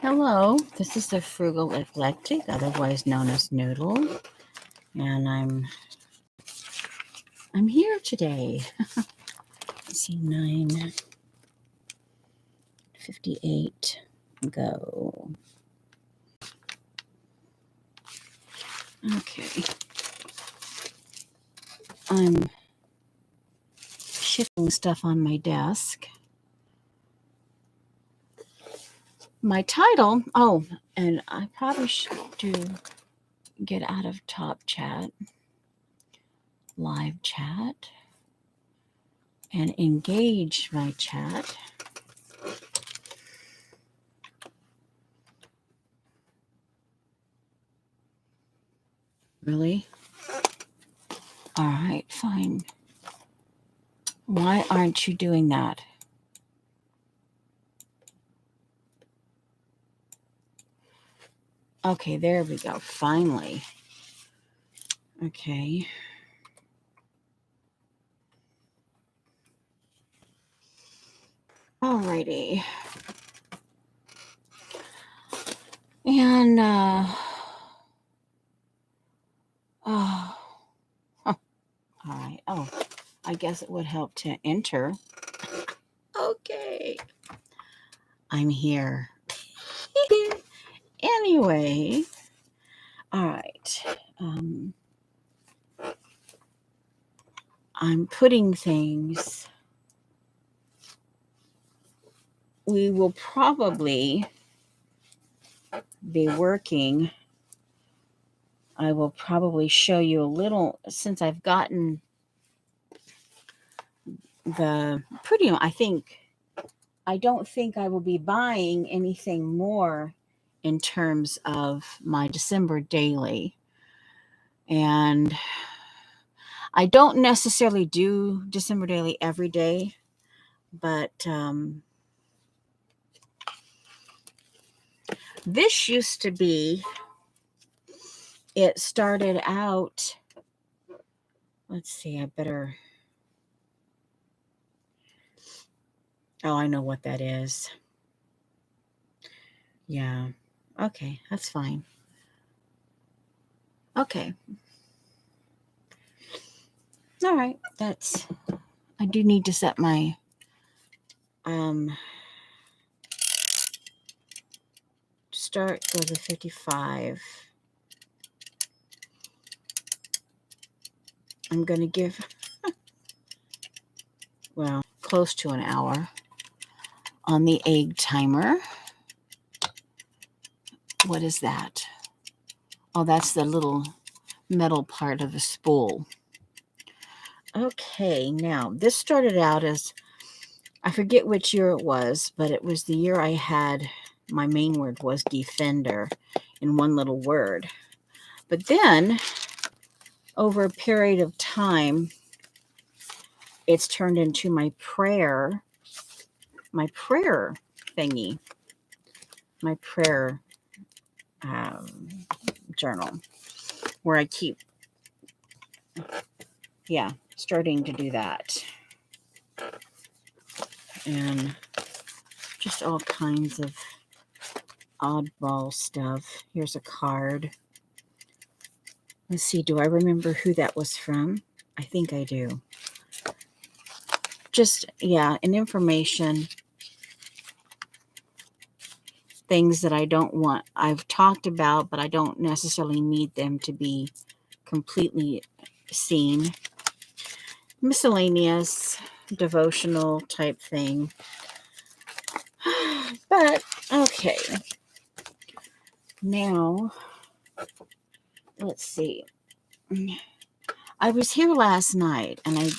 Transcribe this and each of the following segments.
Hello, this is the Frugal Eclectic, otherwise known as Noodle, and I'm here today. Let's see, 9:58. Go. Okay. I'm shifting stuff on my desk. My title, and I probably should get out of Top Chat, live chat, and engage my chat. Really? All right, fine. Why aren't you doing that? Okay, there we go. Finally. Okay. Alrighty. And, oh, all right. Oh, I guess it would help to enter. Okay. I'm here. Anyway, all right. I'm putting things. We will probably be working. I will probably show you a little, since I've gotten I don't think I will be buying anything more in terms of my December daily. And I don't necessarily do December daily every day, but this used to be, it started out, let's see, I know what that is. Yeah. Okay, that's fine. Okay. All right, I do need to set my start go to 55. I'm going to give, close to an hour on the egg timer. What is that? Oh, that's the little metal part of the spool. Okay, now this started out as, I forget which year it was, but it was the year I had, my main word was defender in one little word. But then, over a period of time, it's turned into my prayer thingy, my prayer journal, where I keep, starting to do that. And just all kinds of oddball stuff. Here's a card. Let's see, do I remember who that was from? I think I do. Just, and information, things that I don't want, I've talked about, but I don't necessarily need them to be completely seen. Miscellaneous, devotional type thing. But, okay. Now, let's see. I was here last night and I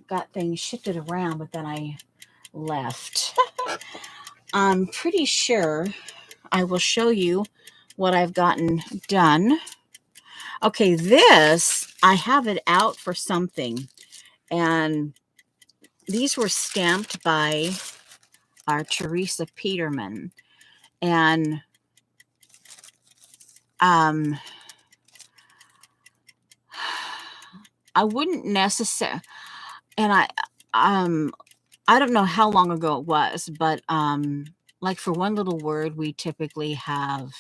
got things shifted around, but then I left. I'm pretty sure I will show you what I've gotten done. Okay, this, I have it out for something. And these were stamped by our Teresa Peterman. And I wouldn't necessarily, and I don't know how long ago it was, but like for one little word, we have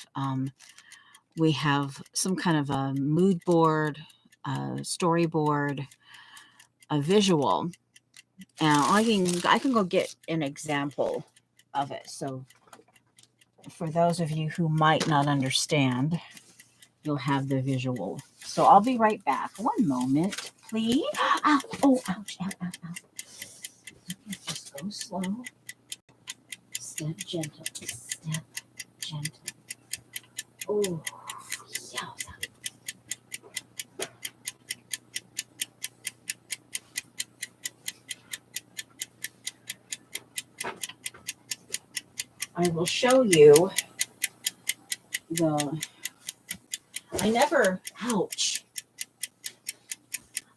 some kind of a mood board, a storyboard, a visual, and I can go get an example of it. So for those of you who might not understand, you'll have the visual. So I'll be right back. One moment, please. Ow, oh, ouch, ow, ow, ow. Just go slow. Step gentle. Step gentle. Oh, yeah. I will show you the. Ouch.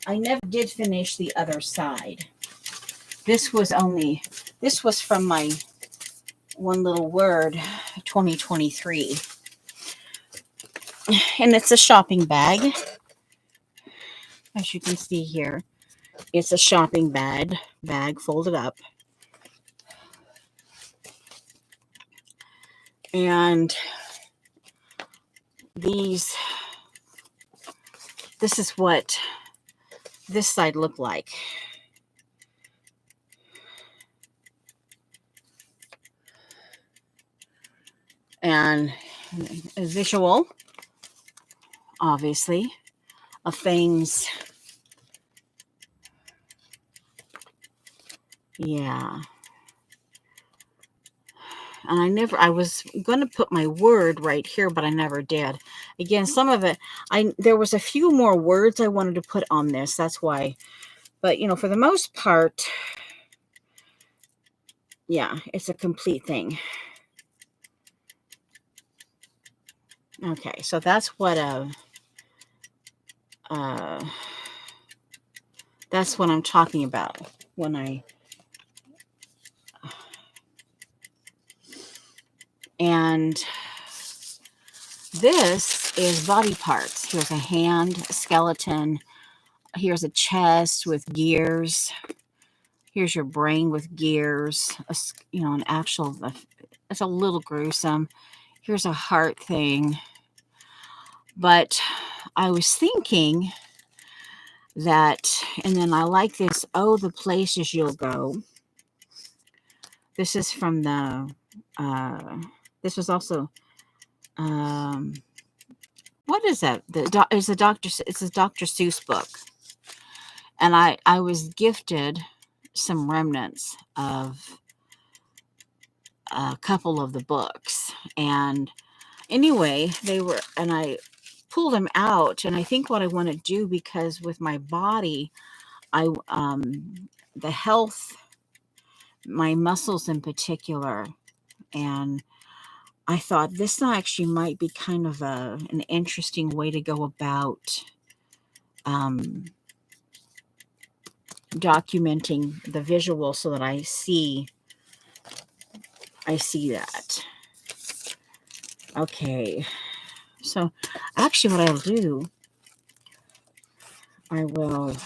I never did finish the other side. This was from my one little word 2023. And it's a shopping bag. As you can see here, it's a shopping bag folded up. And this is what this side looked like. And a visual, obviously, of things. Yeah. And I was going to put my word right here, but I never did. Again, some of it, there was a few more words I wanted to put on this. That's why. But, for the most part, yeah, it's a complete thing. Okay, so that's what that's what I'm talking about when and this is body parts. Here's a hand, a skeleton. Here's a chest with gears. Here's your brain with gears. An actual, it's a little gruesome. Here's a heart thing. But I was thinking that, and then I like this, oh, the places you'll go. This is from this was also, what is that? It's a Dr. Seuss book. And I was gifted some remnants of a couple of the books. And anyway, and I pulled them out. And I think what I want to do, because with my body, the health, my muscles in particular, and I thought this actually might be kind of an interesting way to go about documenting the visual so that I see that. Okay. So actually what I'll do, I will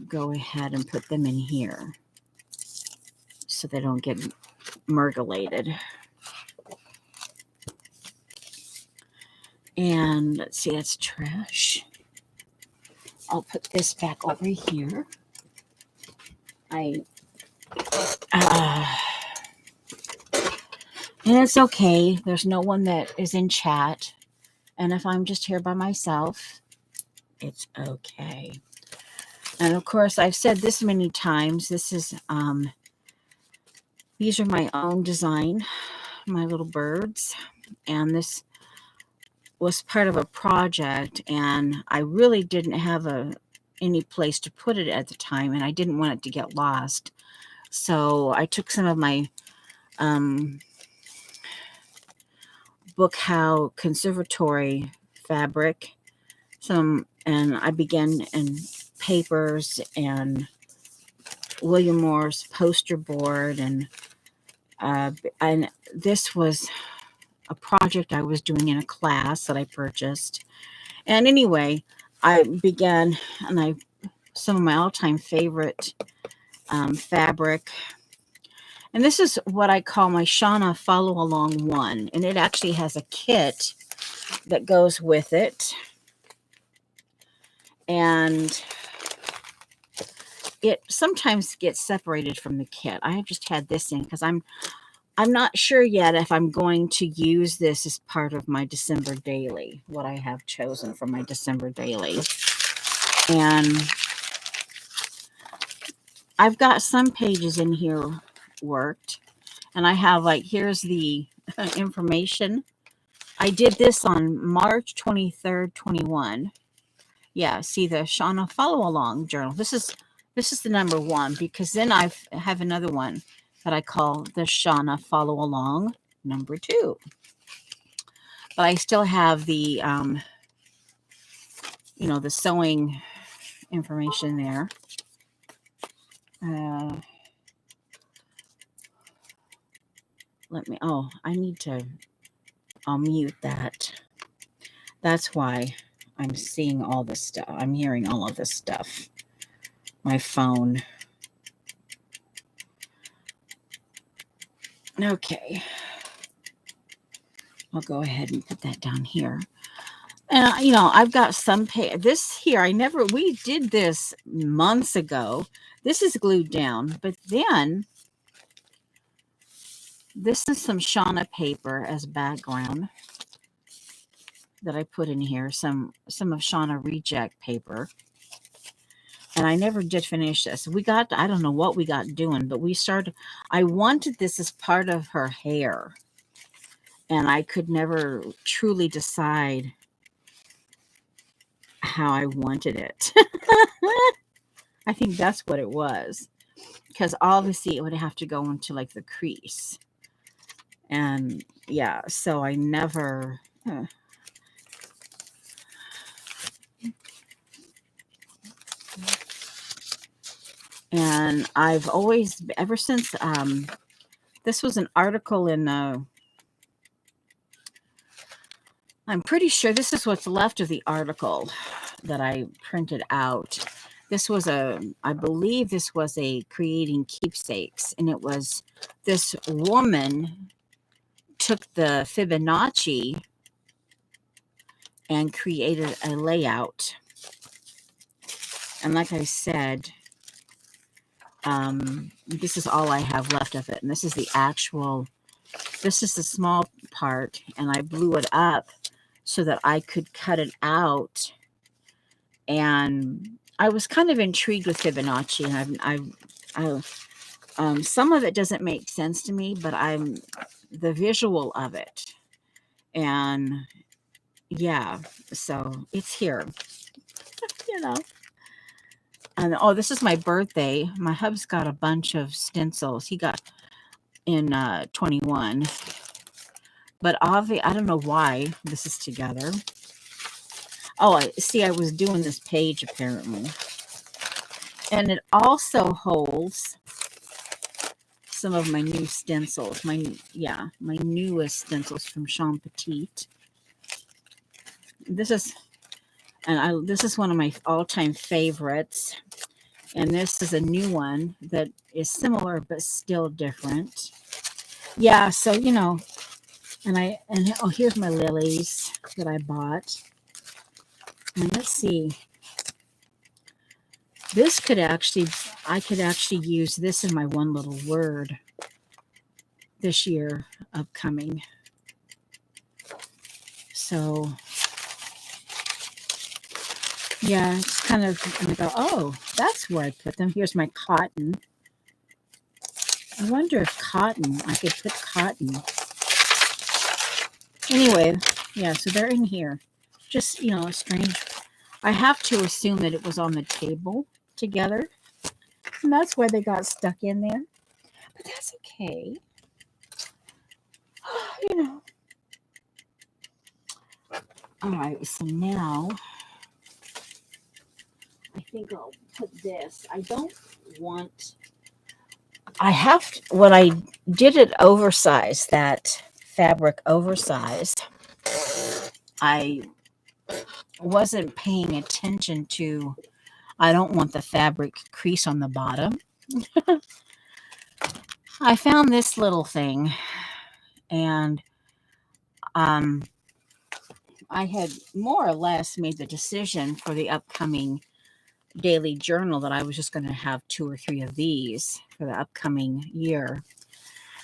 go ahead and put them in here so they don't get murgulated. And let's see, that's trash. I'll put this back over here. And it's okay. There's no one that is in chat. And if I'm just here by myself, it's okay. And of course, I've said this many times. This is, these are my own design, my little birds. And this was part of a project, and I really didn't have any place to put it at the time, and I didn't want it to get lost. So I took some of my Book How conservatory fabric, and I began in papers and William Morris poster board, and this was a project I was doing in a class that I purchased. And anyway, I began, and some of my all-time favorite fabric. And this is what I call my Shauna Follow Along one. And it actually has a kit that goes with it. And it sometimes gets separated from the kit. I have just had this in because I'm not sure yet if I'm going to use this as part of my December daily, what I have chosen for my December daily. And I've got some pages in here worked. And I have here's the information. I did this on March 23rd, 21. Yeah, see the Shauna Follow Along journal. This is the number one, because then I have another one that I call the Shauna Follow Along number 2. But I still have the the sewing information there. I'll mute that. That's why I'm seeing all this stuff. I'm hearing all of this stuff. My phone. Okay. I'll go ahead and put that down here. And, I've got some this here. We did this months ago. This is glued down, but then this is some Shauna paper as background that I put in here. Some of Shauna reject paper. And I never did finish this. I don't know what we got doing, but I wanted this as part of her hair. And I could never truly decide how I wanted it. I think that's what it was. Because obviously it would have to go into the crease. And yeah, so I never... And I've always, ever since, this was an article in, I'm pretty sure this is what's left of the article that I printed out. I believe this was a Creating Keepsakes, and it was this woman took the Fibonacci and created a layout. And like I said, this is all I have left of it. And this is the small part, and I blew it up so that I could cut it out. And I was kind of intrigued with Fibonacci, and some of it doesn't make sense to me, but I'm the visual of it. And yeah, so it's here, And this is my birthday. My hub's got a bunch of stencils. He got in 21. But obviously, I don't know why this is together. Oh, I was doing this page apparently. And it also holds some of my new stencils. My newest stencils from Sean Petite. This is one of my all-time favorites. And this is a new one that is similar but still different. Yeah, so here's my lilies that I bought. And let's see. I could actually use this in my one little word this year upcoming. So yeah, it's kind of, I go, oh, that's where I put them. Here's my cotton. I wonder if I could put cotton. Anyway, yeah, so they're in here. Just, a strange. I have to assume that it was on the table together. And that's why they got stuck in there. But that's okay. All right, so now I think I'll put this. When I did it oversized, that fabric oversized, I wasn't paying attention to, I don't want the fabric crease on the bottom. I found this little thing, and um, I had more or less made the decision for the upcoming daily journal that I was just going to have 2 or 3 of these for the upcoming year.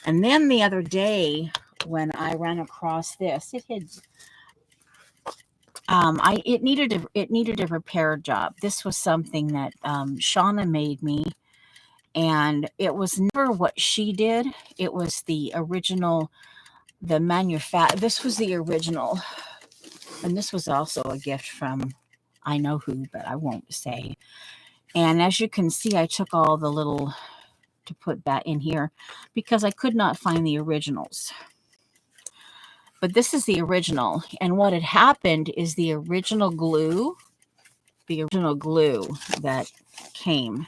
And then the other day when I ran across this, it had it needed a repair job. This was something that Shauna made me, and it was never what she did. It was the original, this was the original, and this was also a gift from I know who, but I won't say. And as you can see, I took all the little to put that in here because I could not find the originals. But this is the original, and what had happened is the original glue that came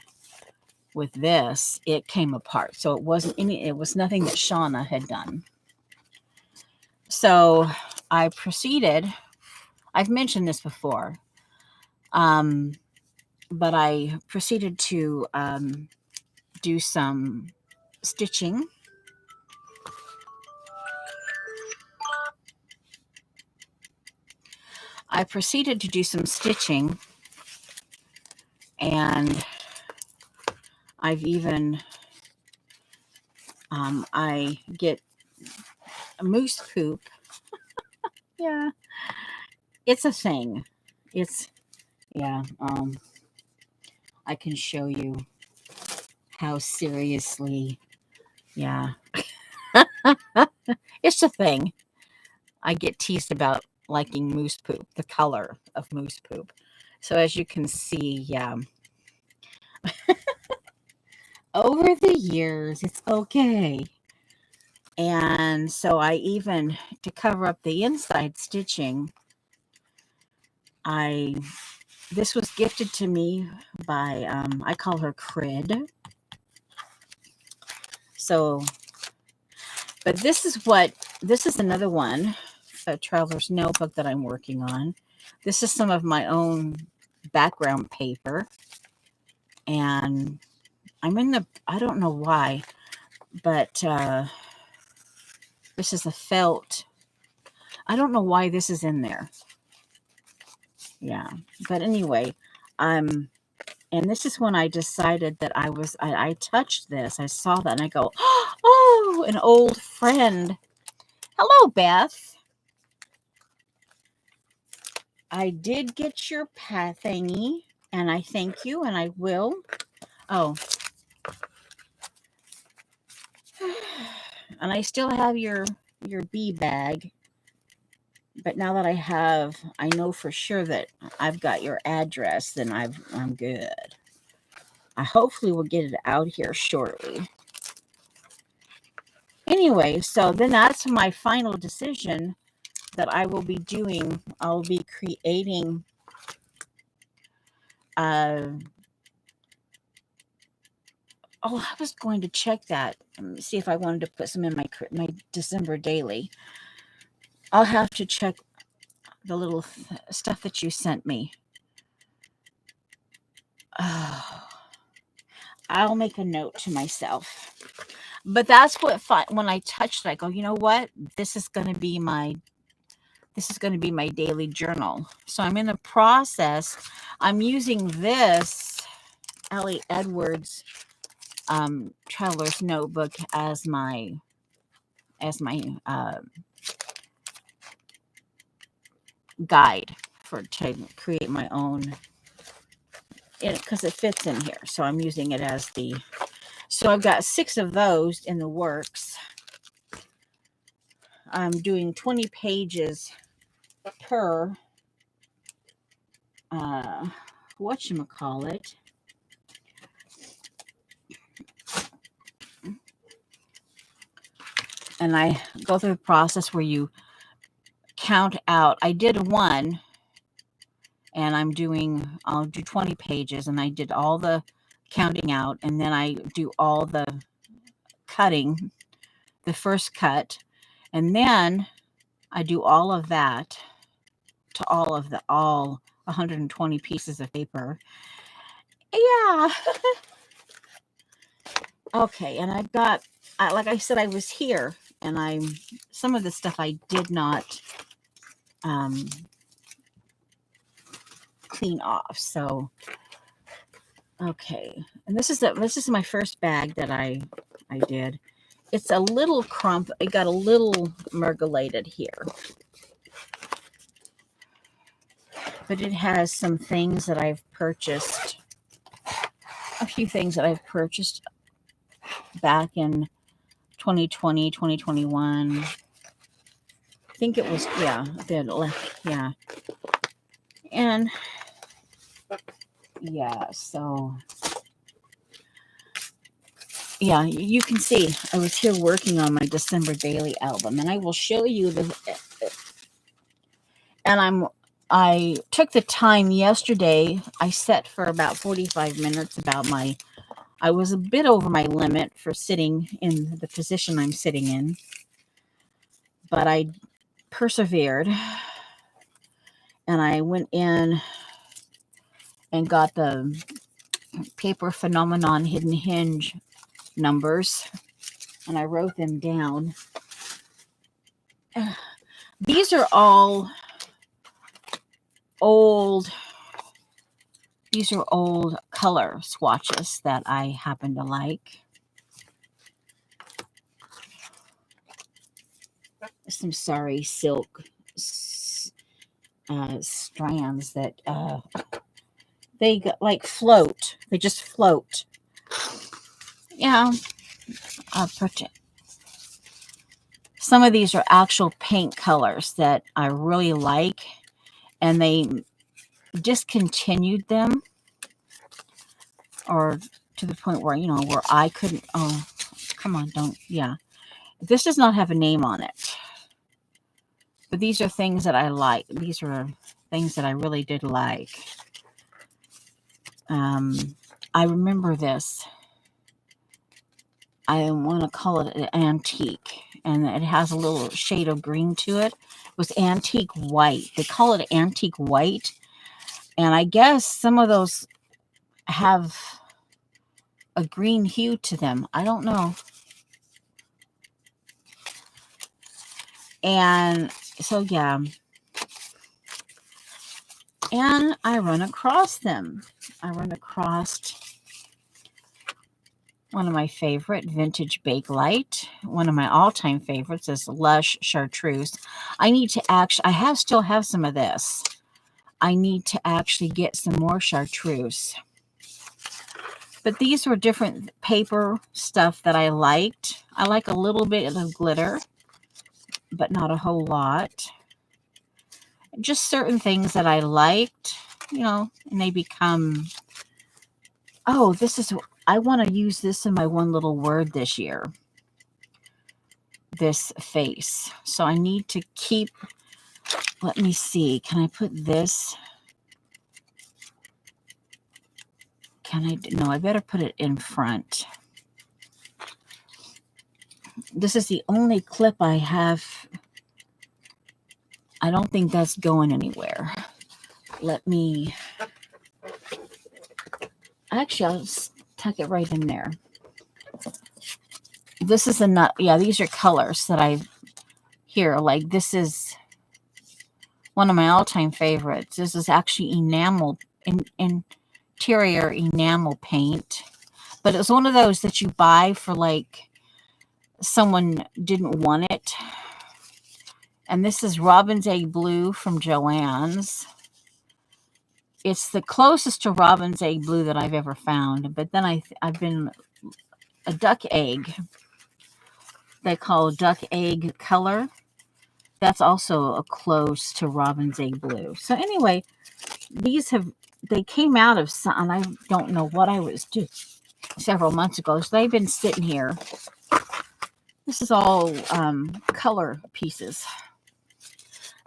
with this, it came apart. So it was nothing that Shauna had done. So I proceeded, I've mentioned this before, but I proceeded to do some stitching. I proceeded to do some stitching, and I've even, I get a moose poop. Yeah, it's a thing. It's, yeah, I can show you how seriously, yeah, it's a thing. I get teased about liking moose poop, the color of moose poop. So as you can see, yeah, over the years, it's okay. And so I even, to cover up the inside stitching, this was gifted to me by, I call her Crid. So, but this is another one, a traveler's notebook that I'm working on. This is some of my own background paper. And I don't know why, but this is a felt. I don't know why this is in there. Yeah. But anyway, and this is when I decided that I touched this. I saw that and I go, oh, an old friend. Hello, Beth. I did get your thingy, and I thank you, and I will. Oh. And I still have your bee bag. But now that I know for sure that I've got your address, then I'm good. I hopefully will get it out here shortly. Anyway, so then that's my final decision that I will be doing. I'll be creating I was going to check that and see if I wanted to put some in my December daily. I'll have to check the little stuff that you sent me. I'll make a note to myself. But that's what when I touched it, I go, you know what? This is going to be my daily journal. So I'm in the process. I'm using this Ellie Edwards traveler's notebook as my guide to create my own, because it fits in here. So I'm using it as so I've got 6 of those in the works. I'm doing 20 pages per whatchamacallit. And I go through the process where you count out. I did one, and I'll do 20 pages, and I did all the counting out, and then I do all the cutting, the first cut, and then I do all of that to all 120 pieces of paper. Yeah. Okay, and I've got, like I said, I was here, and some of the stuff I did not clean off. So, okay, and this is my first bag that I did. It's a little crump. It got a little mergulated here, but it has some things that I've purchased. A few things that I've purchased back in 2020, 2021. I think it was, yeah, yeah. And yeah, so yeah, you can see I was here working on my December daily album, and I will show you and I took the time yesterday. I set for about 45 minutes I was a bit over my limit for sitting in the position I'm sitting in, but I persevered, and I went in and got the Paper Phenomenon Hidden Hinge numbers, and I wrote them down. These are all old color swatches that I happen to like. Some sorry silk strands that they like float. They just float. Yeah, I'll put it. Some of these are actual paint colors that I really like, and they discontinued them, or to the point where, where I couldn't. Oh, come on, don't. Yeah, this does not have a name on it, but these are things that I like. These are things that I really did like. I remember this. I want to call it an antique, and it has a little shade of green to it. It was antique white. They call it antique white, and I guess some of those have a green hue to them. I don't know. And so, yeah. And I run across them. I run across one of my favorite, Vintage Bakelite. One of my all-time favorites is Lush Chartreuse. I still have some of this. I need to actually get some more chartreuse. But these were different paper stuff that I liked. I like a little bit of glitter, but not a whole lot. Just certain things that I liked, and they become, oh, I want to use this in my one little word this year. This face. So I need to keep, let me see, can I put this? No, I better put it in front. This is the only clip I have. I don't think that's going anywhere. Actually, I'll just tuck it right in there. This is these are colors that like this is one of my all-time favorites. This is actually interior enamel paint, but it was one of those that you buy for like someone didn't want it. And this is Robin's Egg Blue from Joann's. It's the closest to Robin's Egg Blue that I've ever found. But then I've been a duck egg. They call duck egg color. That's also a close to Robin's Egg Blue. So anyway, they came out of some, and I don't know what I was doing several months ago. So they've been sitting here. This is all color pieces.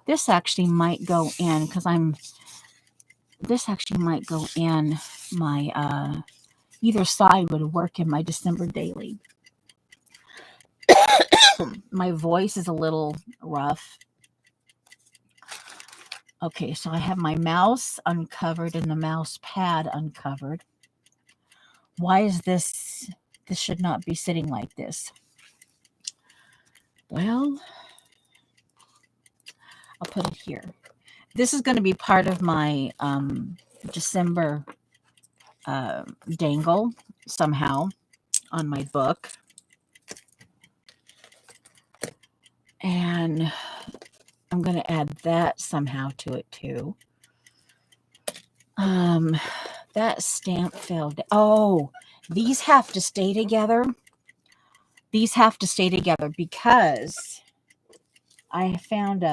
This actually might go in my either side would work in my December daily. My voice is a little rough. Okay, so I have my mouse uncovered and the mouse pad uncovered. Why is this? This should not be sitting like this. Well, I'll put it here. This is going to be part of my December dangle somehow on my book. And I'm going to add that somehow to it too. That stamp fell down. Oh, these have to stay together. These have to stay together because I found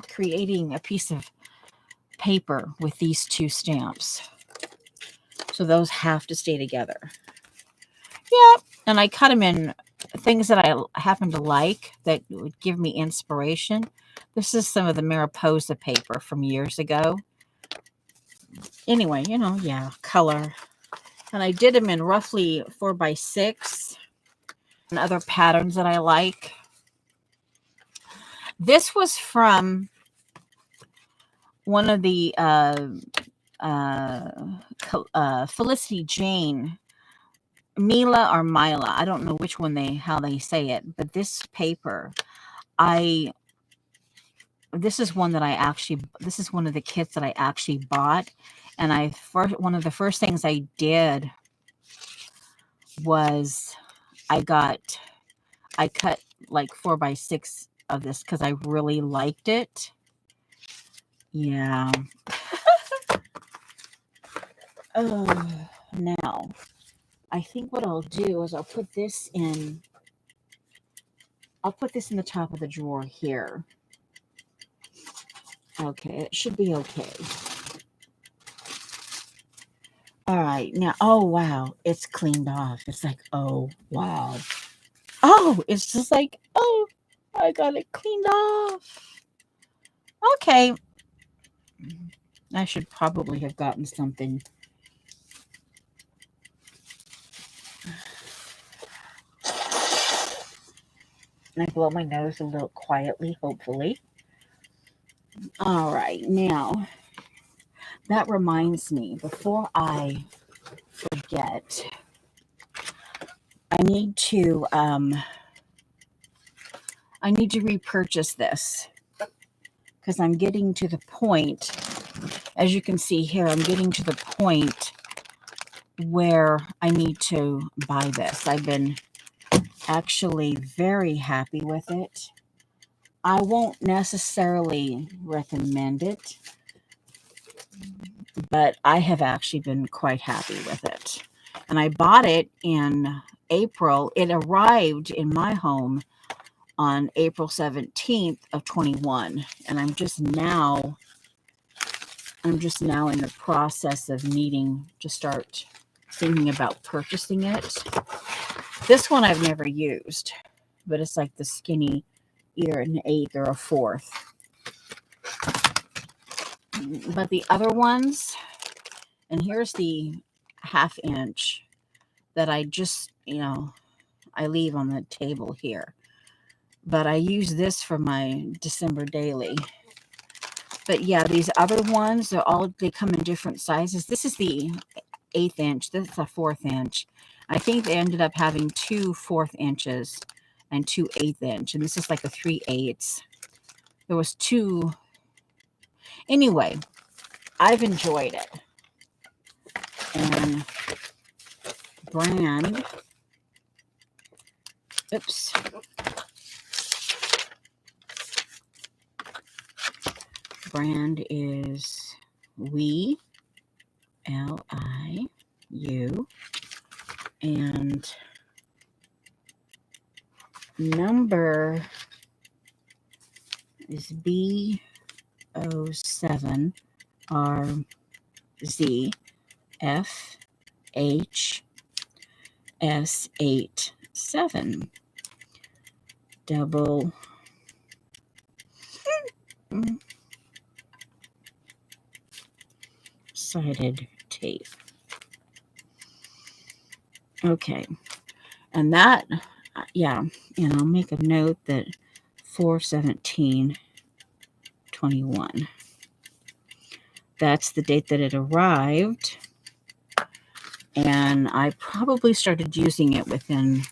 creating a piece of paper with these two stamps. So those have to stay together. Yep. And I cut them in things that I happen to like that would give me inspiration. This is some of the Mariposa paper from years ago. Anyway, yeah, color. And I did them in roughly 4x6 and other patterns that I like. This was from one of the Felicity Jane, Mila or Mila. I don't know which one how they say it, but this paper, this is one of the kits that I actually bought. And one of the first things I did was I cut like 4x6 of this because I really liked it. Yeah. Now, I think what I'll do is I'll put this in the top of the drawer here. Okay, it should be okay. All right, now, oh, wow, it's cleaned off. It's like, oh, wow. Oh, it's just like, oh, I got it cleaned off. Okay. I should probably have gotten something. And I blow my nose a little quietly, hopefully. All right, now, that reminds me, before I forget, I need to repurchase this because I'm getting to the point, as you can see here, I'm getting to the point where I need to buy this. I've been actually very happy with it. I won't necessarily recommend it, but I have actually been quite happy with it. And I bought it in April. It arrived in my home on April 17th of 21. And I'm just now in the process of needing to start thinking about purchasing it. This one I've never used, but it's like the skinny, either an 1/8 or a 1/4. But the other ones, and here's the 1/2 inch that I just, I leave on the table here. But I use this for my December daily. But yeah, these other ones, they come in different sizes. This is the 1/8 inch. This is a 1/4 inch. I think they ended up having 2 1/4 inches and 2 1/8 inch. And this is like a 3/8. There was 2. Anyway, I've enjoyed it. And brand is Liu, Liu, and number is B07RZFH87 double sided tape. Okay, and that Yeah, and I'll make a note that 4/17/21. That's the date that it arrived. And I probably started using it within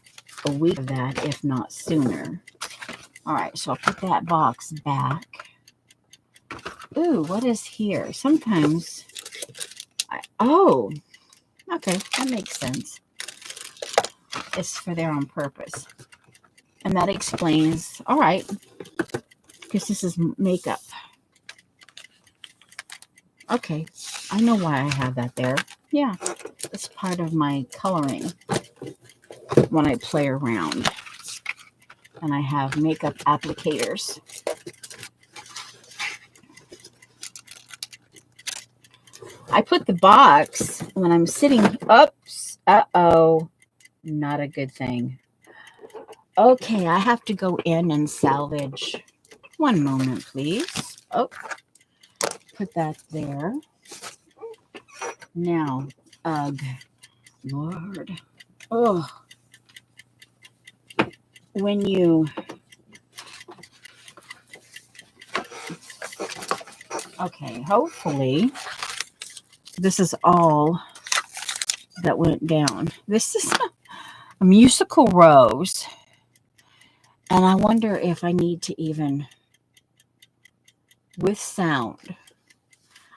a week of that, if not sooner. All right, so I'll put that box back. Ooh, what is here? Sometimes, oh, okay, that makes sense. It's for there on purpose. And that explains, all right, because this is makeup. Okay, I know why I have that there. Yeah, it's part of my coloring when I play around. And I have makeup applicators. I put the box when I'm sitting, oops, uh-oh, not a good thing. Okay, I have to go in and salvage. One moment, please. Oh, put that there. Now, ugh, Lord. Oh, when you, okay, hopefully this is all that went down. This is a musical rose. And I wonder if I need to even, with sound.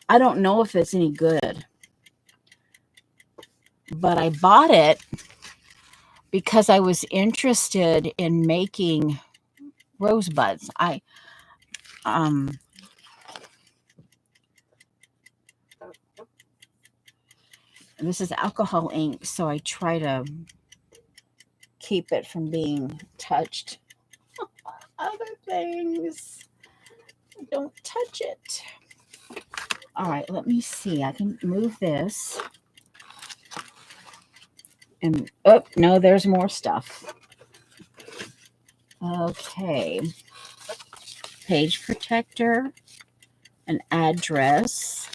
I don't know if it's any good. But I bought it because I was interested in making rosebuds. This is alcohol ink, so I try to keep it from being touched. Other things. Don't touch it. All right, let me see. I can move this. And, oh, no, there's more stuff. Okay. Page protector. An address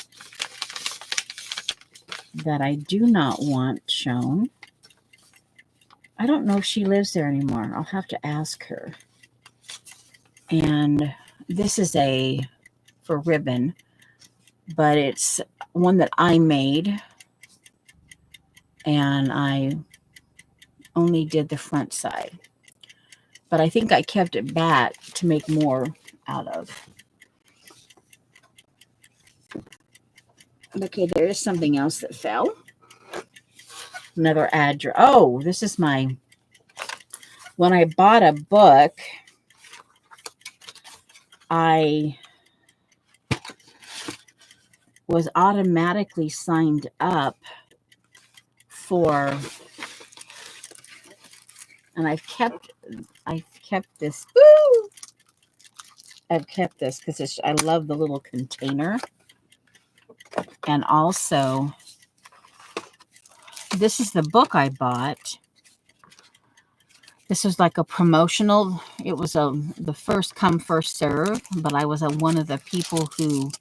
that I do not want shown. I don't know if she lives there anymore. I'll have to ask her. And this is for ribbon, but it's one that I made, and I only did the front side. But I think I kept it back to make more out of. Okay, there is something else that fell. Another address. Oh, this is when I bought a book, I was automatically signed up for, and I've kept this. Woo! I've kept this because I love the little container. And also, this is the book I bought. This was like a promotional. It was the first come, first serve, but I was one of the people who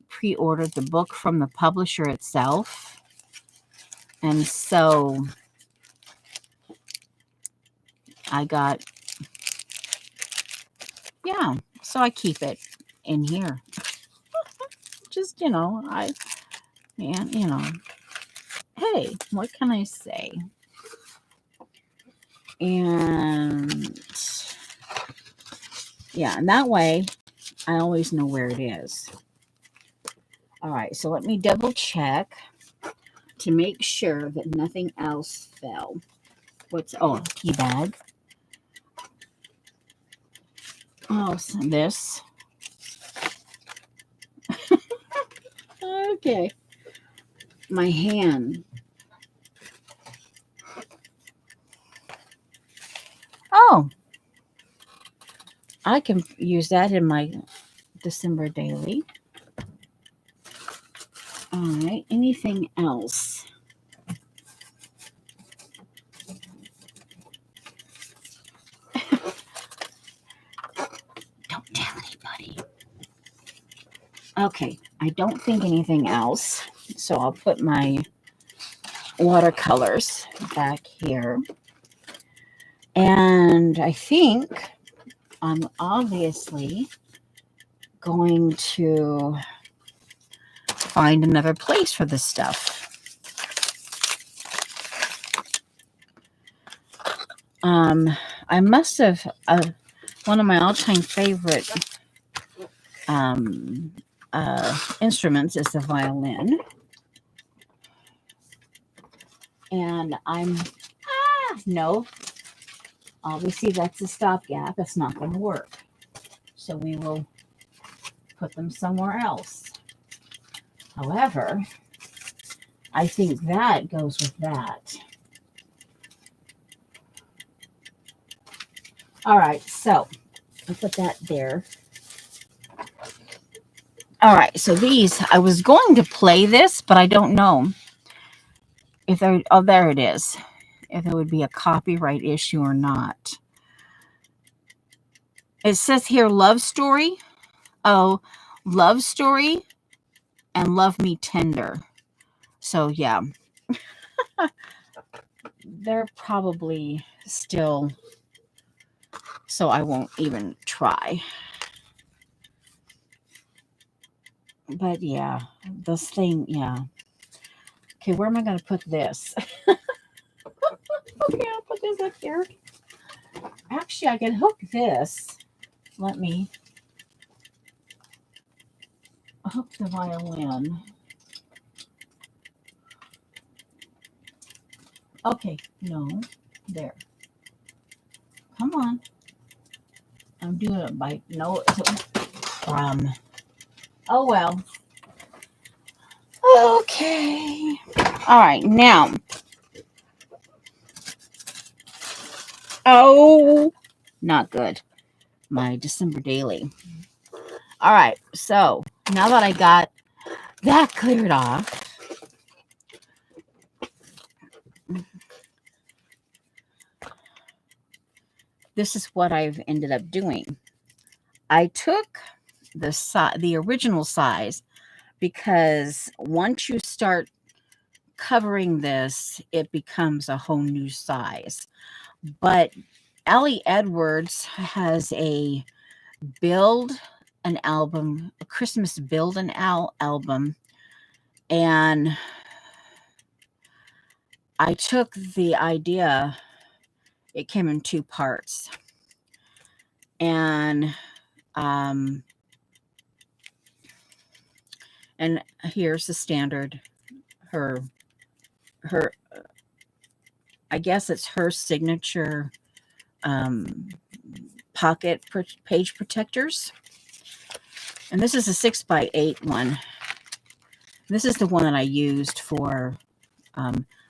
pre-ordered the book from the publisher itself. And so I got, yeah, so I keep it in here. Just, hey, what can I say? And yeah, and that way I always know where it is. All right, so let me double check to make sure that nothing else fell. Tea bag. Oh, so this. Okay. My hand. Oh, I can use that in my December daily. All right, anything else? Don't tell anybody. Okay, I don't think anything else. So I'll put my watercolors back here. And I think I'm obviously going to find another place for this stuff. I must have one of my all-time favorite instruments is the violin, and no, obviously that's a stopgap. It's not going to work, so we will put them somewhere else. However, I think that goes with that. All right, so I'll put that there. All right, so these, I was going to play this, but I don't know if there, oh, there it is, if there would be a copyright issue or not. It says here, Love Story. Oh, Love Story and Love Me Tender. So, yeah. They're probably still, so I won't even try. But, yeah, this thing, yeah. Okay, where am I going to put this? Okay, I'll put this up here. Actually, I can hook this. Let me hook the violin. Okay, no, there. Come on. I'm doing it by, no, oh well. Okay. All right, now. Oh, not good. My December daily. All right, so now that I got that cleared off, this is what I've ended up doing. I took the original size, because once you start covering this, it becomes a whole new size. But Ali Edwards has a Christmas build an album, and I took the idea, it came in 2 parts, and here's the standard, her I guess it's her signature pocket page protectors. And this is a 6x8 one. This is the one that I used for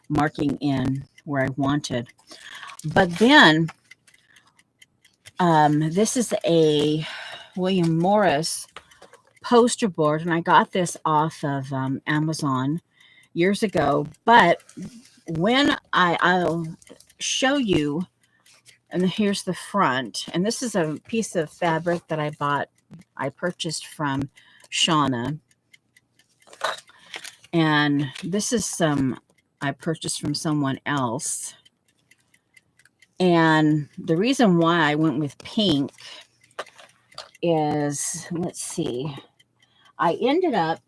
marking in where I wanted. But then this is a William Morris poster board, and I got this off of Amazon years ago. But when I'll show you, and here's the front, and this is a piece of fabric that I purchased from Shauna, and this is some I purchased from someone else. And the reason why I went with pink is, let's see, I ended up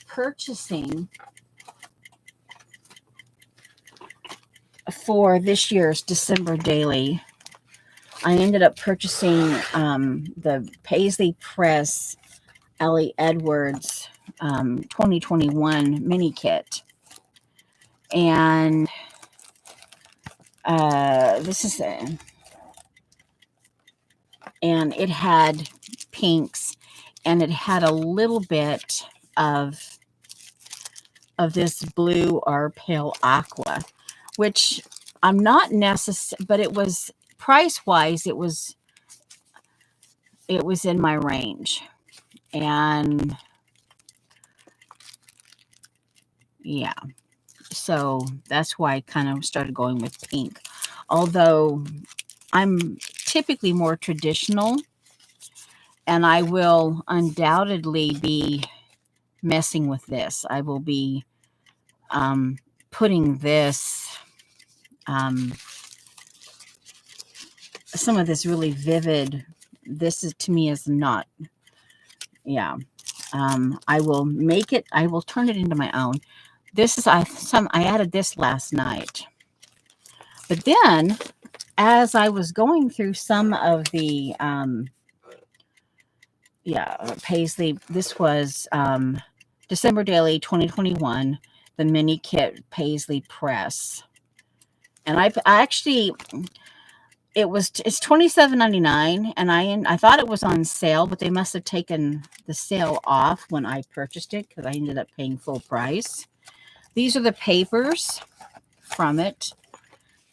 purchasing for this year's December daily. I ended up purchasing the Paisley Press Ali Edwards 2021 mini kit. And this is it. And it had pinks, and it had a little bit of this blue or pale aqua, which I'm not necessary, but it was price-wise, it was in my range. And yeah, so that's why I kind of started going with pink. Although I'm typically more traditional, and I will undoubtedly be messing with this. I will be putting this, some of this really vivid, this is to me is not, yeah. I will make it, I will turn it into my own. This is, I added this last night. But then, as I was going through some of the, Paisley, this was December Daily 2021, the mini kit Paisley Press. And I actually, it's $27.99, and I thought it was on sale, but they must have taken the sale off when I purchased it because I ended up paying full price. These are the papers from it,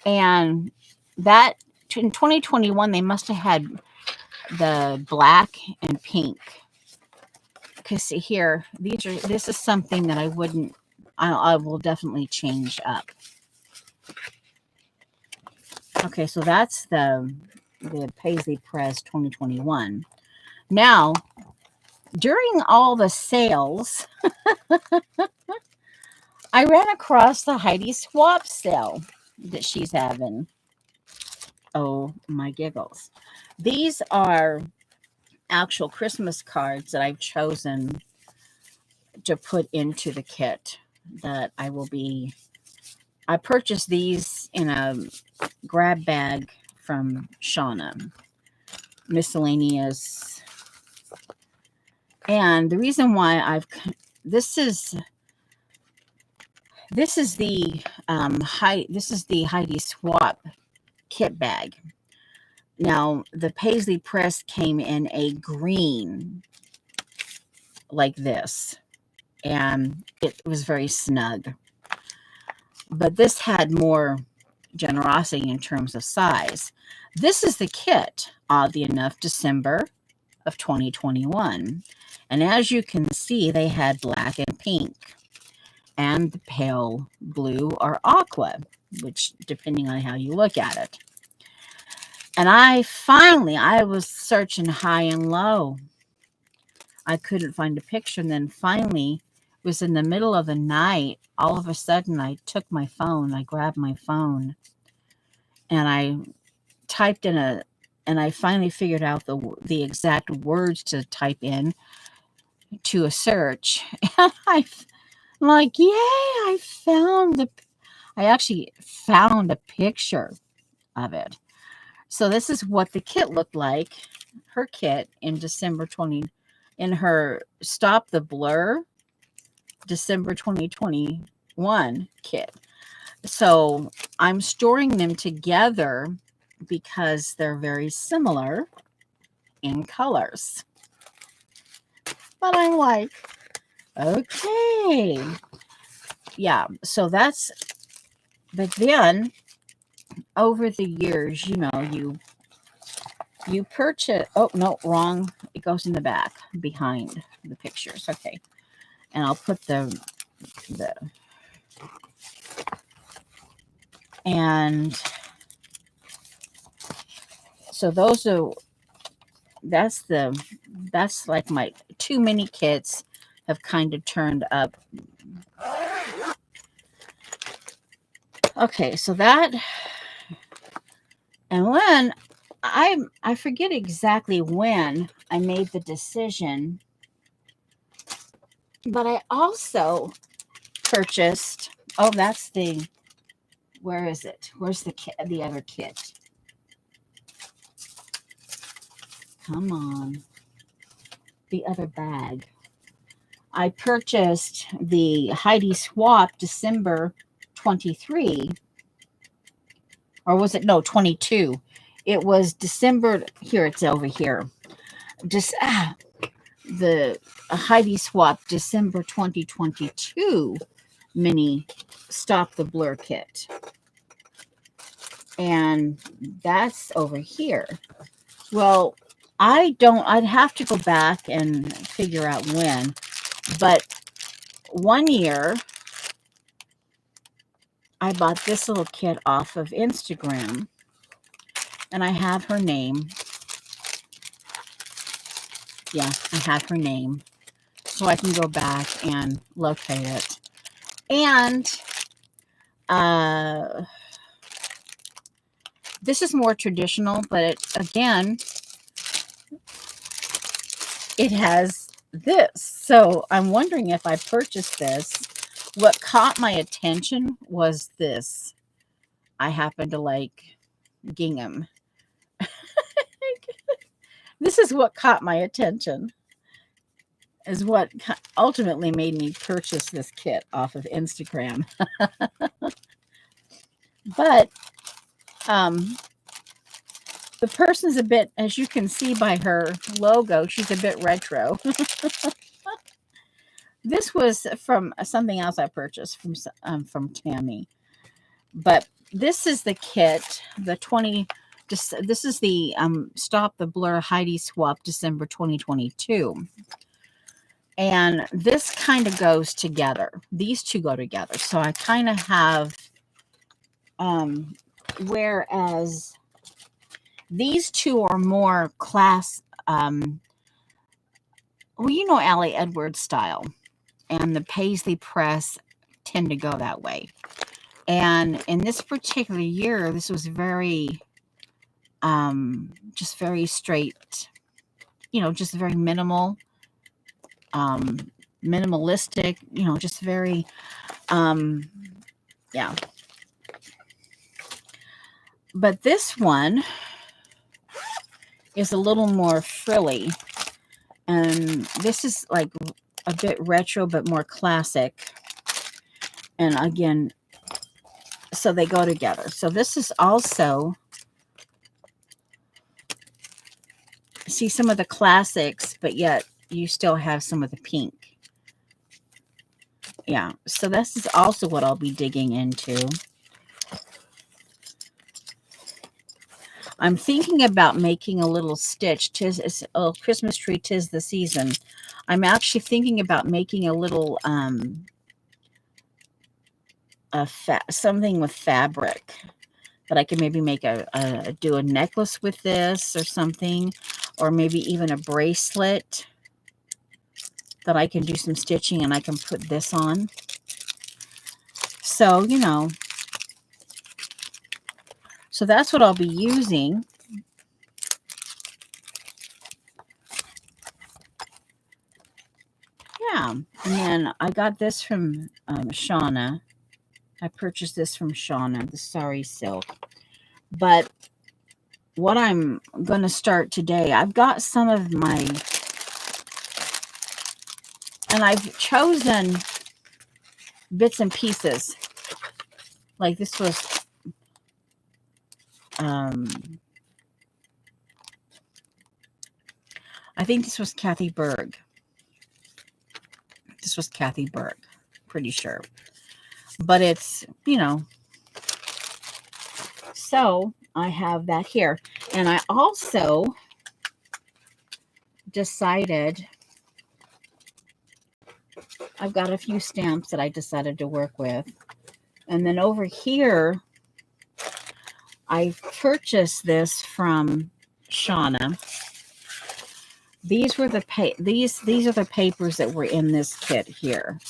and that in 2021 they must have had the black and pink. Because see here, this is something that I will definitely change up. Okay, so that's the Paisley Press 2021. Now, during all the sales, I ran across the Heidi Swap sale that she's having. Oh my giggles. These are actual Christmas cards that I've chosen to put into the kit that I purchased these in a grab bag from Shauna. Miscellaneous. And the reason why this is the Heidi Swap kit bag. Now, the Paisley Press came in a green like this, and it was very snug. But this had more generosity in terms of size. This is the kit, oddly enough, December of 2021. And as you can see, they had black and pink and the pale blue or aqua, which depending on how you look at it. And I was searching high and low. I couldn't find a picture. And then finally, it was in the middle of the night. All of a sudden, I took my phone. I grabbed my phone and I typed in and I finally figured out the exact words to type in to a search. And I'm like, yay, I actually found a picture of it. So this is what the kit looked like, her kit in December 20, in her Stop the Blur December 2021 kit. So I'm storing them together because they're very similar in colors. But I'm like, okay. Yeah, so but then over the years, you purchase, oh, no, wrong. It goes in the back behind the pictures. Okay. And I'll put and so that's like my two mini kits have kind of turned up. Okay, so that, and when I forget exactly when I made the decision, but I also purchased, oh, that's where is it? Where's the other kit? Come on. The other bag. I purchased the Heidi Swap December 23, or was it, no, 22. It was December, here, it's over here. Just, the Heidi Swap December 2022 mini Stop the Blur kit. And that's over here. Well, I'd have to go back and figure out when, but one year I bought this little kit off of Instagram, and I have her name. Yeah, I have her name. so I can go back and locate it. And this is more traditional, but again, it has this. So I'm wondering if I purchased this. What caught my attention was this. I happen to like gingham. This is what caught my attention, is what ultimately made me purchase this kit off of Instagram. But the person's a bit, as you can see by her logo, she's a bit retro. This was from something else I purchased from Tammy. But this is the kit, the 20. This is the Stop the Blur Heidi Swap December 2022. And this kind of goes together. These two go together. So I kind of have, whereas these two are more class, well, you know, Allie Edwards style. And the Paisley Press tend to go that way. And in this particular year, this was very, just very straight, you know, just very minimal, minimalistic, you know, just very, yeah. But this one is a little more frilly. And this is like a bit retro, but more classic. And again, so they go together. So this is also, see some of the classics, but yet you still have some of the pink. Yeah, so this is also what I'll be digging into. I'm thinking about making a little stitch. It's a Christmas tree, 'tis the season. I'm actually thinking about making a little something with fabric that I can maybe make do a necklace with this or something, or maybe even a bracelet that I can do some stitching and I can put this on. So, you know, so that's what I'll be using. Yeah, and then I got this from Shauna. I purchased this from Shauna, the Sari Silk. But what I'm going to start today, I've got some of my, and I've chosen bits and pieces. Like this was, I think this was Kathy Berg. This was Kathy Berg, pretty sure. But it's, you know, so I have that here. And I also decided, I've got a few stamps that I decided to work with. And then over here, I've purchased this from Shauna. These were the these are the papers that were in this kit here,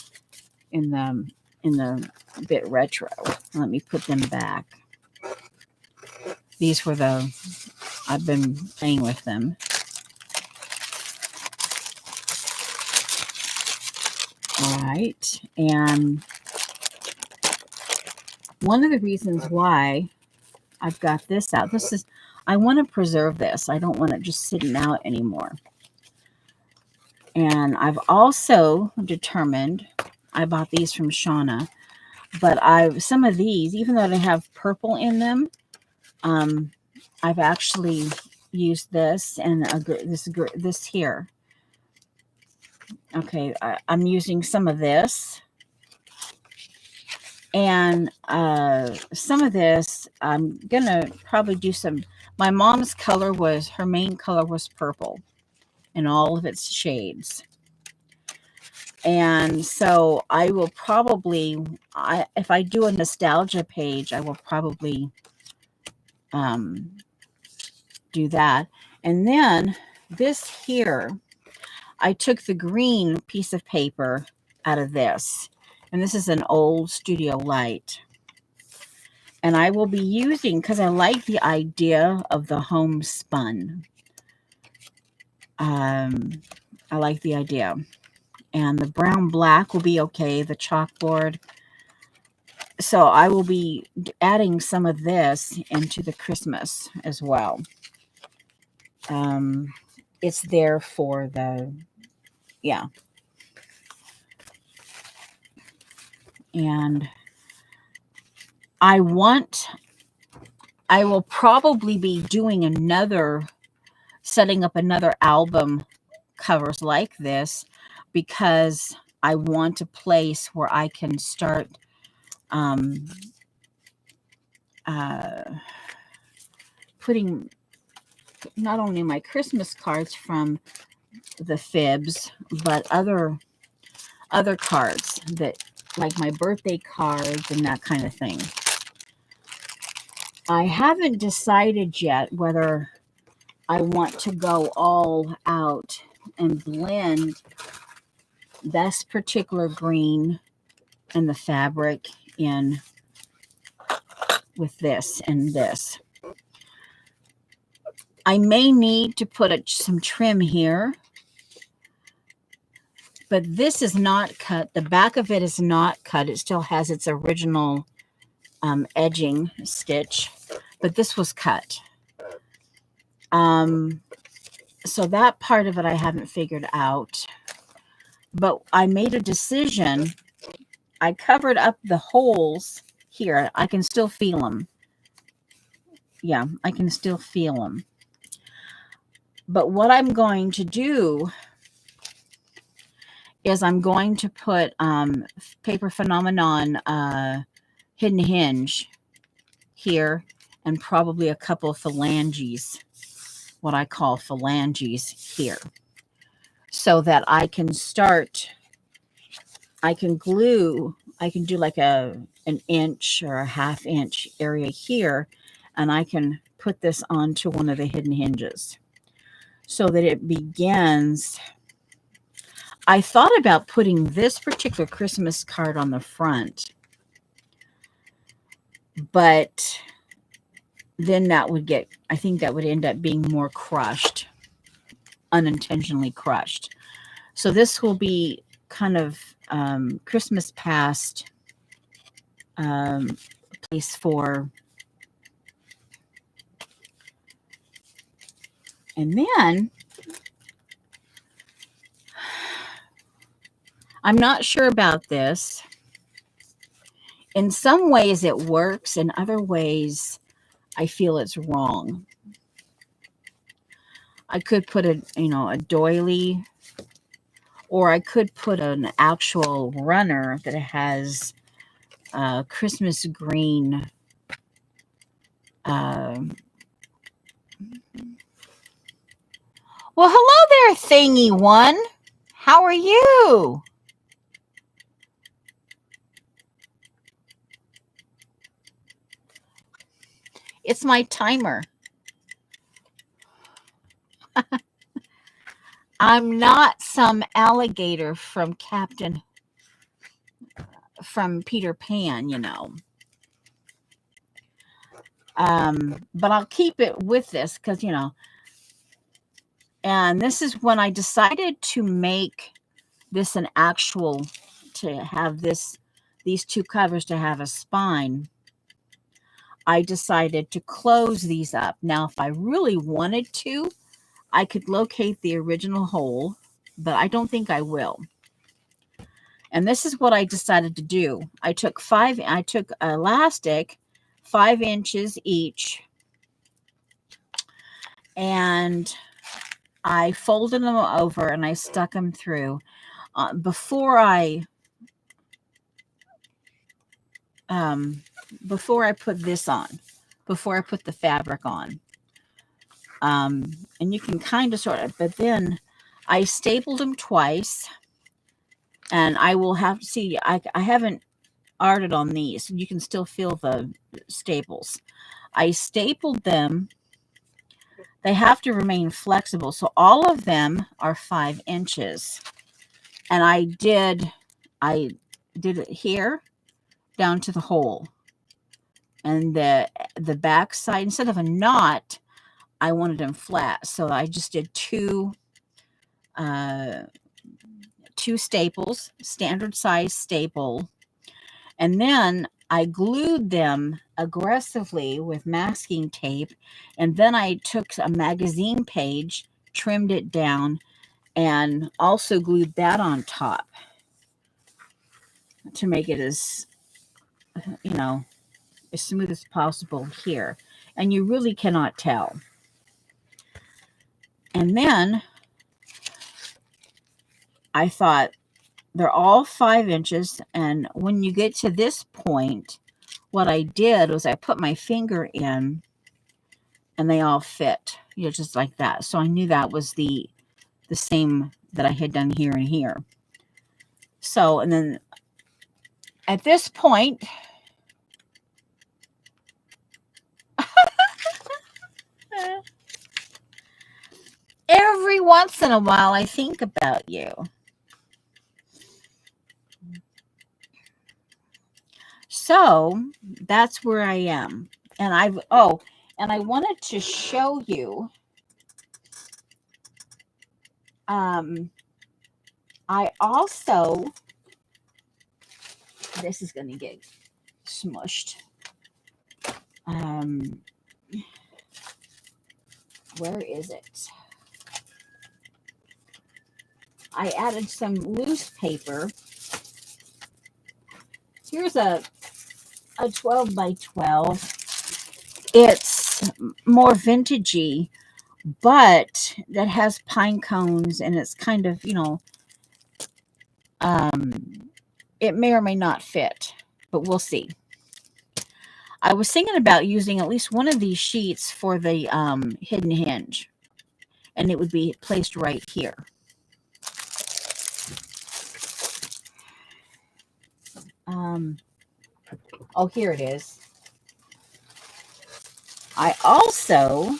in the bit retro. Let me put them back. These were I've been playing with them. All right, and one of the reasons why I've got this out, I want to preserve this. I don't want it just sitting out anymore. And I've also determined, I bought these from Shauna, but some of these, even though they have purple in them, I've actually used this and this here. Okay, I'm using some of this. And some of this, I'm going to probably do some, my mom's her main color was purple in all of its shades. And so I will probably, if I do a nostalgia page, I will probably do that. And then this here, I took the green piece of paper out of this, and this is an old studio light. And I will be using, because I like the idea of the homespun. I like the idea. And the brown black will be okay, the chalkboard. So I will be adding some of this into the Christmas as well. It's there for the, yeah. And I will probably be doing setting up another album covers like this, because I want a place where I can start putting not only my Christmas cards from the fibs, but other cards, that like my birthday cards and that kind of thing. I haven't decided yet whether I want to go all out and blend this particular green and the fabric in with this and this. I may need to put some trim here, but this is not cut. The back of it is not cut. It still has its original edging stitch, but this was cut. So that part of it I haven't figured out, but I made a decision. I covered up the holes here. I can still feel them. Yeah, I can still feel them. But what I'm going to do is I'm going to put Paper Phenomenon Hidden Hinge here, and probably a couple of phalanges, what I call phalanges here, so that I can start, I can glue, I can do like an inch or a ½ inch area here, and I can put this onto one of the hidden hinges so that it begins. I thought about putting this particular Christmas card on the front, but then that would get, I think that would end up being more crushed, unintentionally crushed. So this will be kind of Christmas past place for. And then I'm not sure about this. In some ways it works, in other ways I feel it's wrong. I could put a doily, or I could put an actual runner that has Christmas green well, hello there, thingy one. How are you? It's my timer. I'm not some alligator from Peter Pan, But I'll keep it with this because, and this is when I decided to make this an actual, to have these two covers to have a spine. I decided to close these up. Now, if I really wanted to, I could locate the original hole, but I don't think I will. And this is what I decided to do. I took elastic 5 inches each, and I folded them over and I stuck them through. Before I put this on, before I put the fabric on. And you can kind of sort of, but then I stapled them twice, and I will have to see, I haven't arted on these. You can still feel the staples. I stapled them they have to remain flexible. So all of them are 5 inches. And I did it here down to the hole. And the back side, instead of a knot, I wanted them flat. So I just did two staples, standard size staple. And then I glued them aggressively with masking tape. And then I took a magazine page, trimmed it down, and also glued that on top to make it as, as smooth as possible here. And you really cannot tell. And then I thought, they're all 5 inches. And when you get to this point, what I did was I put my finger in and they all fit, just like that. So I knew that was the same that I had done here and here. So, and then at this point, every once in a while, I think about you. So that's where I am. And I wanted to show you, I also, this is going to get smushed. Where is it? I added some loose paper. Here's a 12 by 12. It's more vintagey, but that has pine cones, and it's kind of, it may or may not fit, but we'll see. I was thinking about using at least one of these sheets for the hidden hinge, and it would be placed right here. Oh, here it is. I also,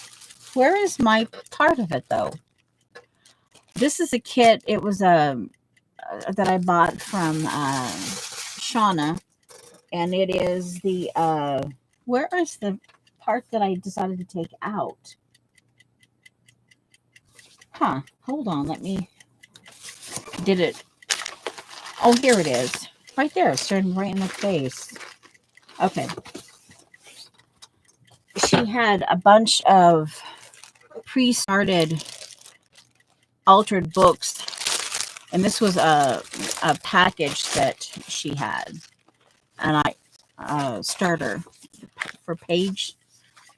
where is my part of it though? This is a kit. It was that I bought from Shauna, and it is the where is the part that I decided to take out? Hold on, did it? Oh, here it is. Right there, staring right in the face. Okay. She had a bunch of pre-started altered books, and this was a package that she had, and I starter for page.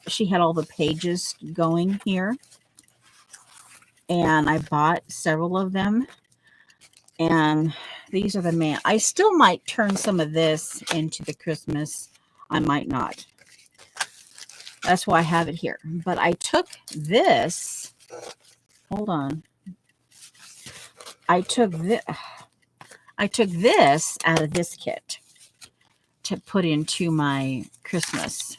She had all the pages going here, and I bought several of them. And these are the I still might turn some of this into the Christmas. I might not. That's why I have it here. But I took this. Hold on. I took this out of this kit to put into my Christmas.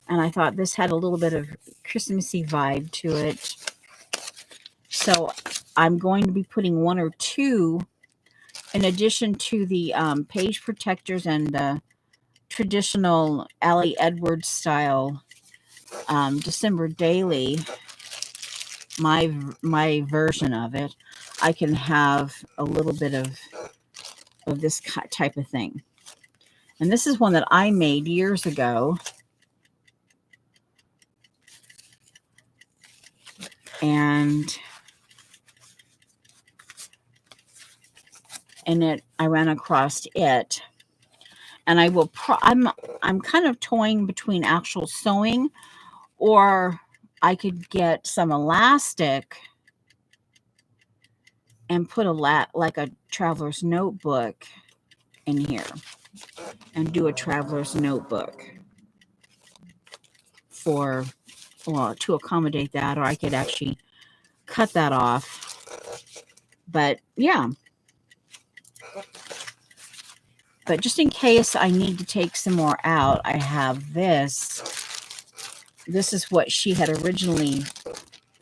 And I thought this had a little bit of Christmassy vibe to it. So I'm going to be putting 1 or 2 in addition to the page protectors and traditional Allie Edwards style December Daily. My version of it, I can have a little bit of this type of thing. And this is one that I made years ago. And I ran across it, and I will. I'm kind of toying between actual sewing, or I could get some elastic and put like a traveler's notebook in here, and do a traveler's notebook to accommodate that, or I could actually cut that off. But yeah. But just in case I need to take some more out, I have this this is what she had originally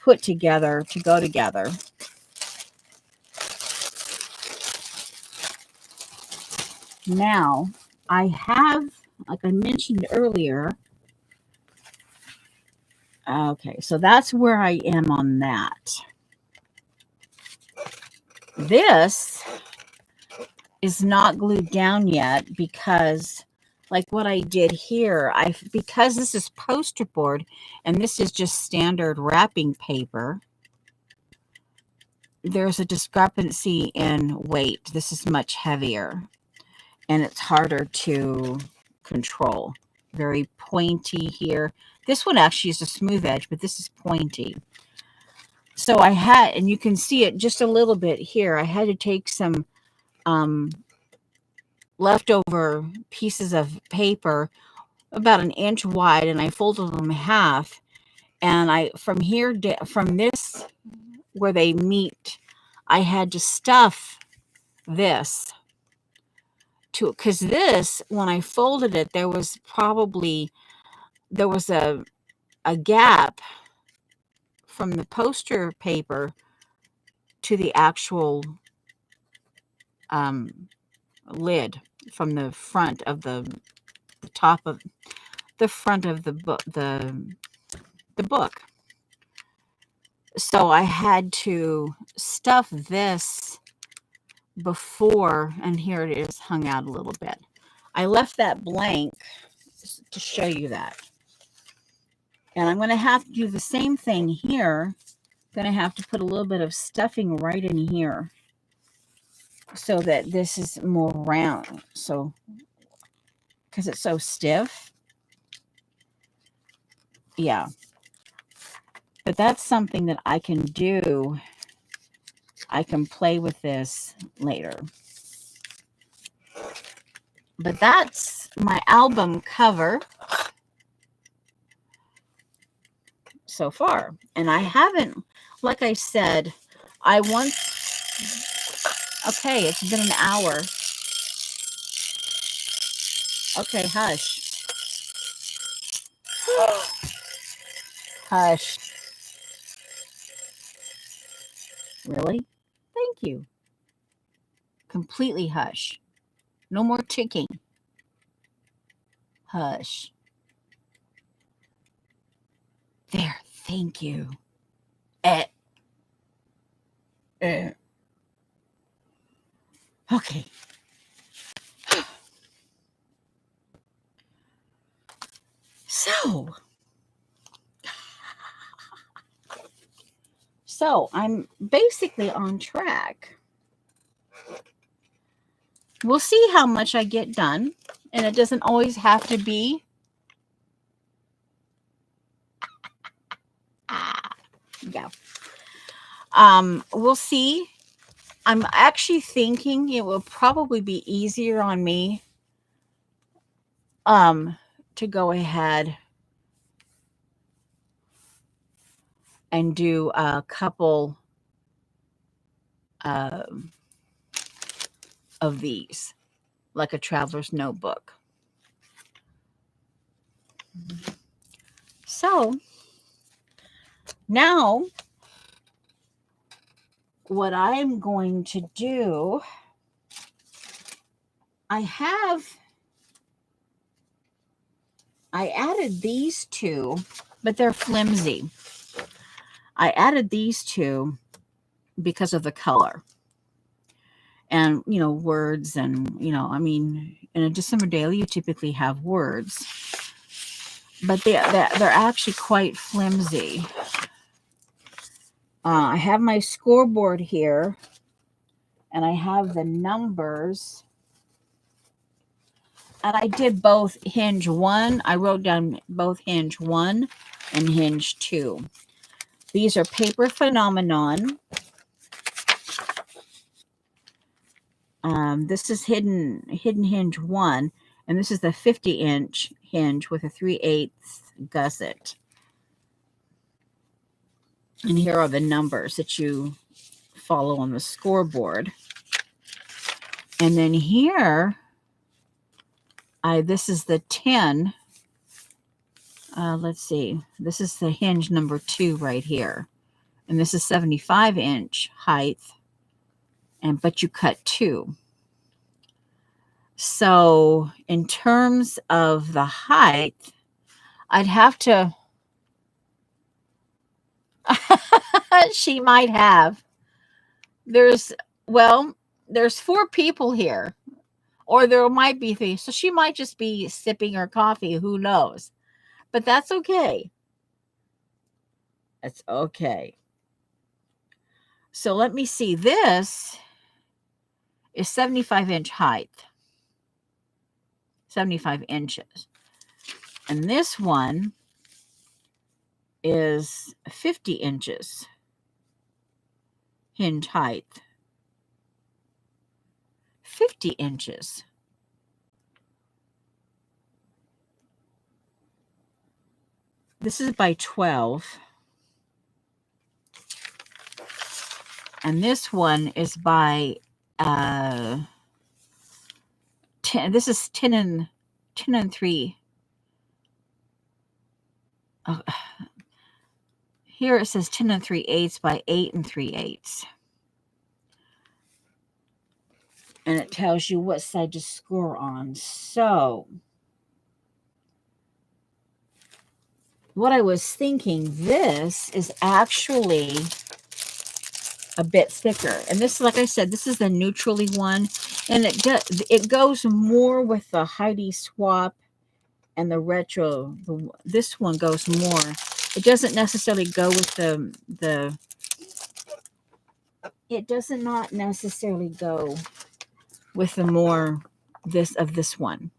put together to go together. Now, I have, like I mentioned earlier, okay, so that's where I am on that. This is not glued down yet because, like what I did here, because this is poster board and this is just standard wrapping paper, there's a discrepancy in weight. This is much heavier and it's harder to control. Very pointy here. This one actually is a smooth edge, but this is pointy. So I had, and you can see it just a little bit here, I had to take some leftover pieces of paper about an inch wide, and I folded them in half, and I from this where they meet, I had to stuff this to, because this, when I folded it, there was a gap from the poster paper to the actual lid, from the front of the top of the front of the book, the book. So I had to stuff this before, and here it is hung out a little bit. I left that blank to show you that. And I'm going to have to do the same thing here. I'm going to have to put a little bit of stuffing right in here so that this is more round. So, because it's so stiff. Yeah. But that's something that I can do. I can play with this later. But that's my album cover so far. And I haven't, like I said, okay, it's been an hour. Okay, hush. Hush. Really? Thank you. Completely hush. No more ticking. Hush. There. Thank you. Okay. So I'm basically on track. We'll see how much I get done, and it doesn't always have to be yeah. We'll see. I'm actually thinking it will probably be easier on me to go ahead and do a couple of these, like a traveler's notebook. So now what I'm going to do, I added these two, but they're flimsy. I added these two because of the color and, words and, I mean, in a December daily, you typically have words, but they're actually quite flimsy. I have my scoreboard here, and I have the numbers, and I did both hinge 1. I wrote down both hinge 1 and hinge 2. These are Paper Phenomenon. This is hidden hinge 1, and this is the 50-inch hinge with a 3/8 gusset. And here are the numbers that you follow on the scoreboard. And then here, this is the 10 Let's see. This is the hinge number 2 right here. And this is 75-inch height. But you cut 2. So in terms of the height, I'd have to, she might have. There's 4 people here, or there might be 3. So she might just be sipping her coffee. Who knows? But that's okay. That's okay. So let me see. This is 75-inch height. 75 inches. And this one is 50 inches hinge height. 50 inches. This is by 12. And this one is by 10. This is 10 and 3. Oh, here it says 10 and 3/8 by 8 and 3/8. And it tells you what side to score on. So what I was thinking, this is actually a bit thicker. And this, like I said, this is the neutrally one. And it goes more with the Heidi Swapp and the retro. This one goes more. It doesn't necessarily go with the it does not necessarily go with the more this one.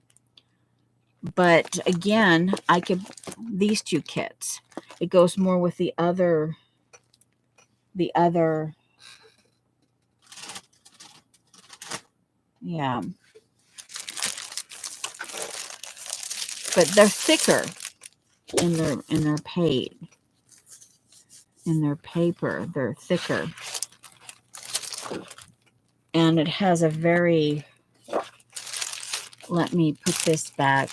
But again, I could, these 2 kits. It goes more with the other yeah. But they're thicker in their paper. They're thicker. And it has a very, let me put this back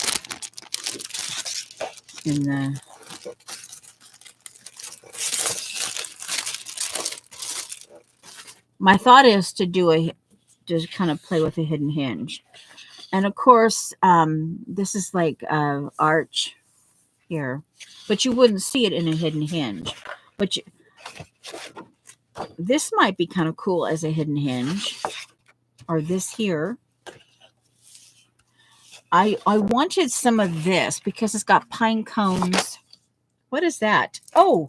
in the, my thought is to just kind of play with a hidden hinge. And of course, this is like arch here, but you wouldn't see it in a hidden hinge. But this might be kind of cool as a hidden hinge, or this here. I wanted some of this because it's got pine cones. What is that? Oh,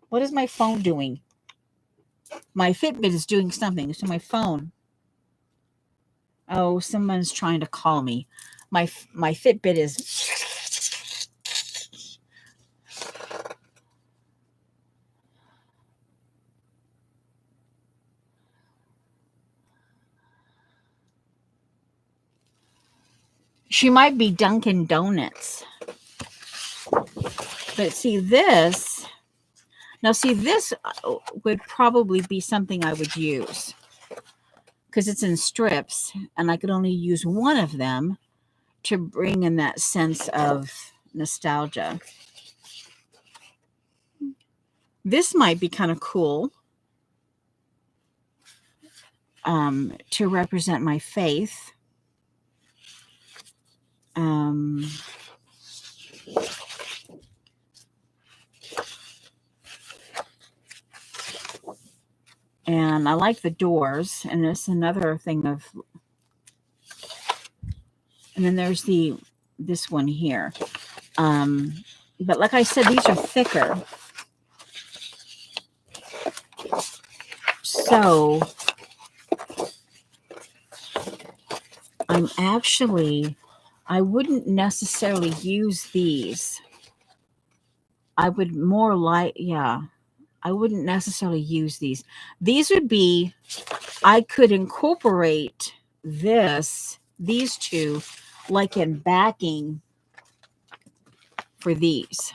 what is my phone doing? My Fitbit is doing something to my phone. Oh, someone's trying to call me. My Fitbit is. She might be Dunkin' Donuts. But see this. Now see, this would probably be something I would use. Because it's in strips. And I could only use one of them to bring in that sense of nostalgia. This might be kind of cool. To represent my faith. And I like the doors, and it's another thing of, and then there's this one here. But like I said, these are thicker. So I wouldn't necessarily use these. I would more like, I wouldn't necessarily use these. These would be, I could incorporate these 2, like in backing for these.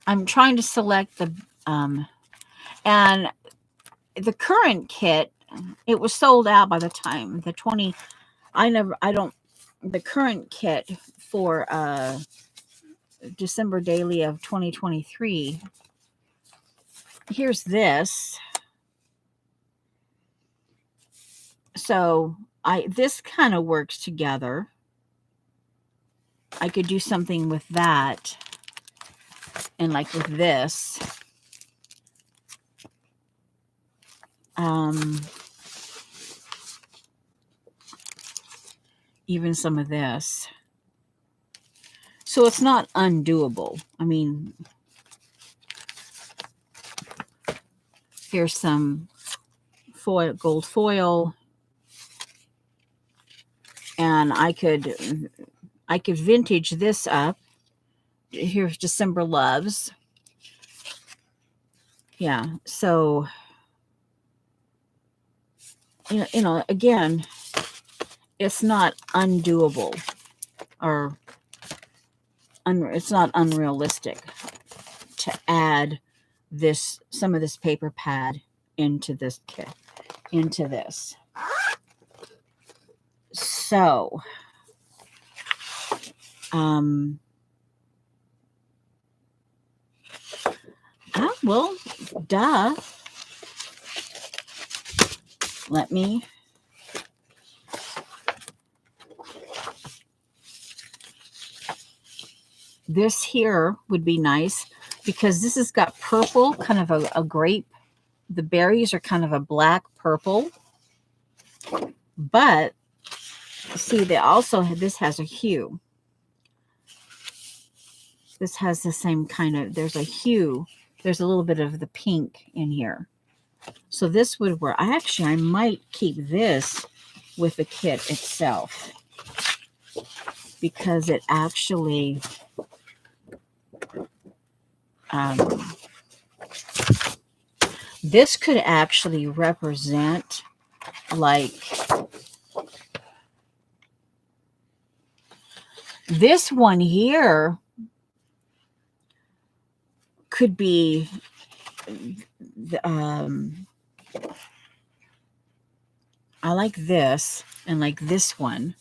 I'm trying to select the, and the current kit, it was sold out by the time the 20. I don't. The current kit for December Daily of 2023. Here's this. So this kind of works together. I could do something with that, and like with this. Even some of this. So it's not undoable. I mean, here's some foil, gold foil, and I could vintage this up. Here's December Loves. Yeah, so you know, again, it's not undoable, or it's not unrealistic to add some of this paper pad into this kit, into this. So, well, duh. Let me. This here would be nice because this has got purple, kind of a grape. The berries are kind of a black purple. But see, this has a hue. This has the same kind of, there's a hue. There's a little bit of the pink in here. So this would work. I might keep this with the kit itself because it actually this could actually represent like this one here could be I like this, and like this one.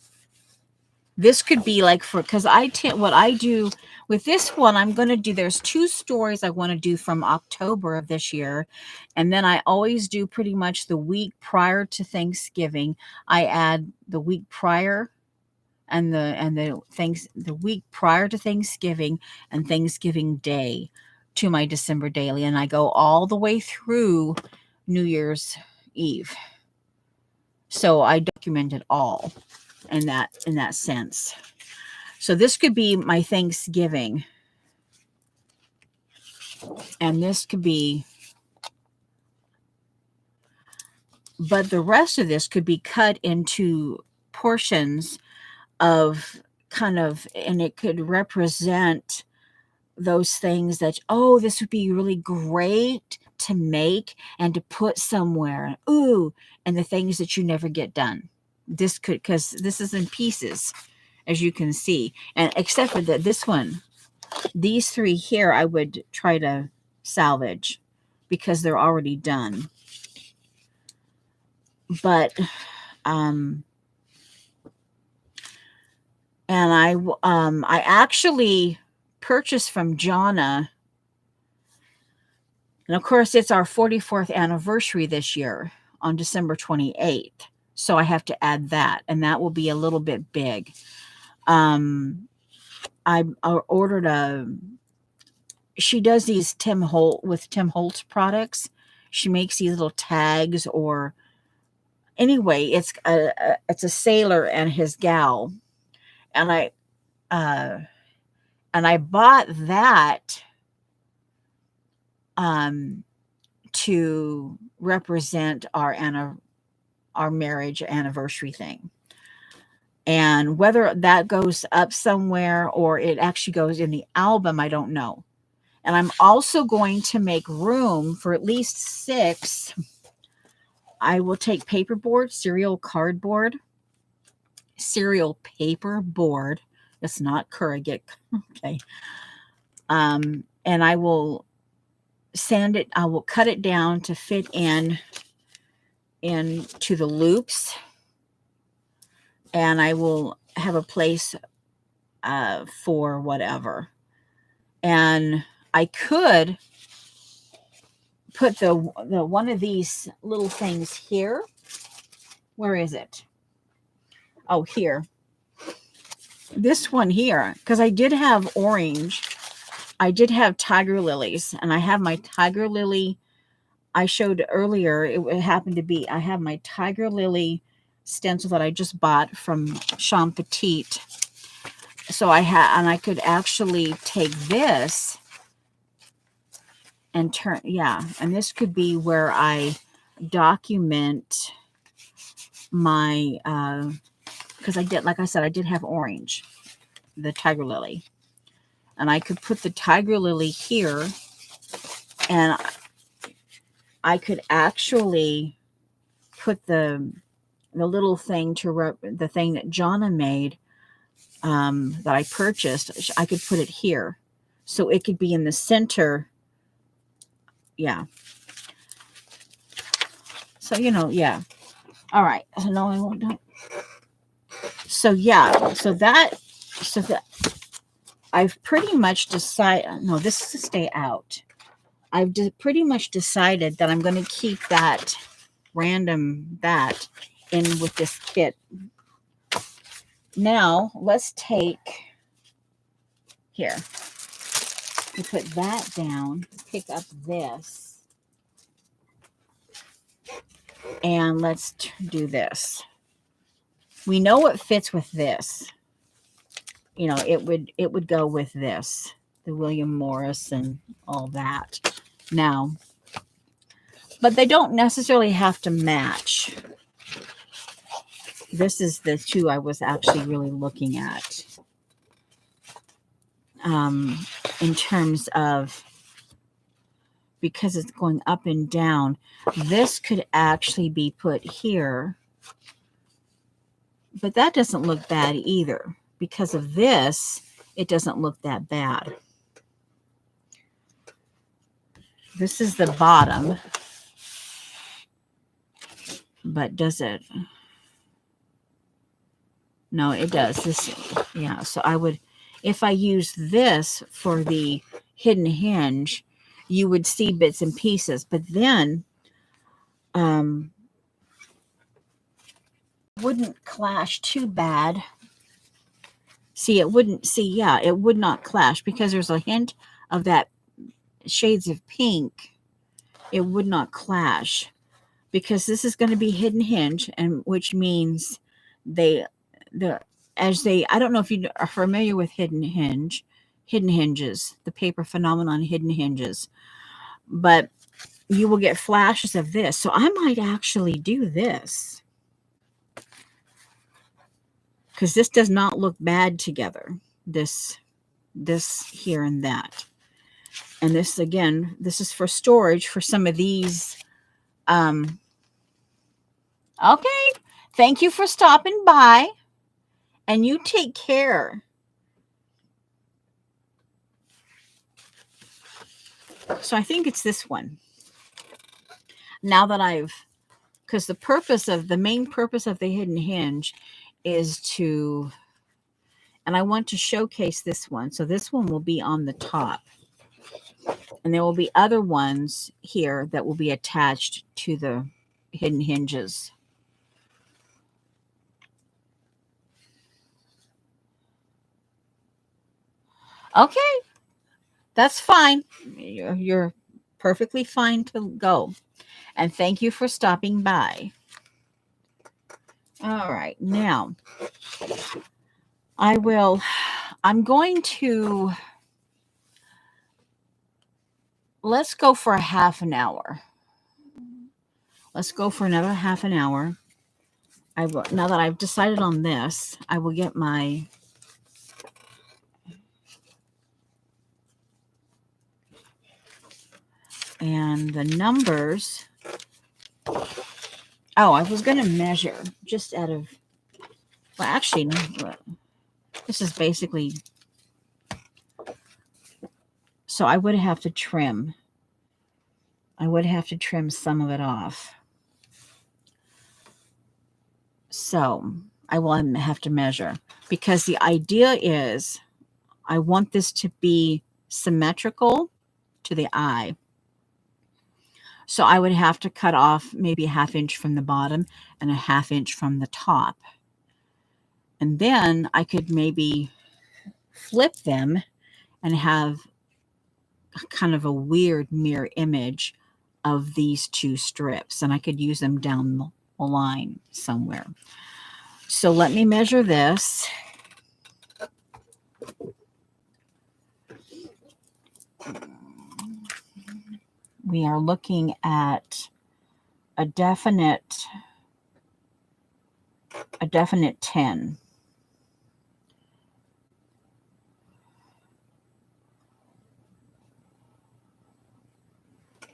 This could be like because what I do with this one, I'm going to do, there's 2 stories I want to do from October of this year. And then I always do pretty much the week prior to Thanksgiving. I add the week prior and the week prior to Thanksgiving and Thanksgiving Day to my December daily. And I go all the way through New Year's Eve. So I document it all in that sense. So this could be my Thanksgiving, and this could be, but the rest of this could be cut into portions of kind of, and it could represent those things that, oh, this would be really great to make and to put somewhere. Ooh, and the things that you never get done. This could, because this is in pieces, as you can see, and except for this one, these 3 here, I would try to salvage because they're already done. But, and I actually purchased from Jonna, and of course it's our 44th anniversary this year on December 28th. So I have to add that, and that will be a little bit big. I ordered she does these Tim Holtz products. She makes these little tags, or anyway, it's a sailor and his gal, and I bought that to represent our marriage anniversary thing. And whether that goes up somewhere or it actually goes in the album, I don't know. And I'm also going to make room for at least 6. I will take paperboard, cereal paper board. It's not corrugate. Okay. And I will sand it. I will cut it down to fit in into the loops, and I will have a place for whatever. And I could put the one of these little things here. Where is it? Oh, here. This one here, because I did have orange. I did have tiger lilies, and I have my tiger lily. I showed earlier, it happened to be, I have my tiger lily stencil that I just bought from Jean Petite. So and I could actually take this and turn, yeah, and this could be where I document my, because I did, like I said, I did have orange, the tiger lily. And I could put the tiger lily here, and I could actually put the little thing the thing that Jonna made, that I purchased. I could put it here, so it could be in the center. Yeah. So yeah. All right. So no, I won't do. So yeah. So that. I've pretty much decided. No, this is to stay out. I've pretty much decided that I'm going to keep that random that in with this kit. Now let's take here. We put that down, pick up this, and let's do this. We know what fits with this. It would go with this, the William Morris and all that. Now, but they don't necessarily have to match. This is the two I was actually really looking at. In terms of, because it's going up and down, this could actually be put here, but that doesn't look bad either. Because of this, it doesn't look that bad. This is the bottom, but does it? No, it does. This, yeah. So I would, if I use this for the hidden hinge, you would see bits and pieces, but then wouldn't clash too bad. See, it wouldn't, yeah, it would not clash because there's a hint of that shades of pink. It would not clash because this is going to be hidden hinge, and which means I don't know if you are familiar with hidden hinges, the paper phenomenon hidden hinges, but you will get flashes of this. So I might actually do this because this does not look bad together. This here and that. And this, again, this is for storage for some of these. Okay. Thank you for stopping by. And you take care. So I think it's this one. Now that because the main purpose of the hidden hinge is to, and I want to showcase this one. So this one will be on the top. And there will be other ones here that will be attached to the hidden hinges. Okay. That's fine. You're perfectly fine to go. And thank you for stopping by. All right. Now, I'm going to, let's go for a half an hour. Let's go for another half an hour. Now that I've decided on this, I will get my, and the numbers. Oh, I was going to measure just out of, well, actually, no, this is basically, so I would have to trim. I would have to trim some of it off. So I will have to measure, because the idea is I want this to be symmetrical to the eye. So I would have to cut off maybe a 1/2 inch from the bottom and a 1/2 inch from the top. And then I could maybe flip them and have kind of a weird mirror image of these two strips. And I could use them down the line somewhere. So let me measure this. We are looking at a definite 10.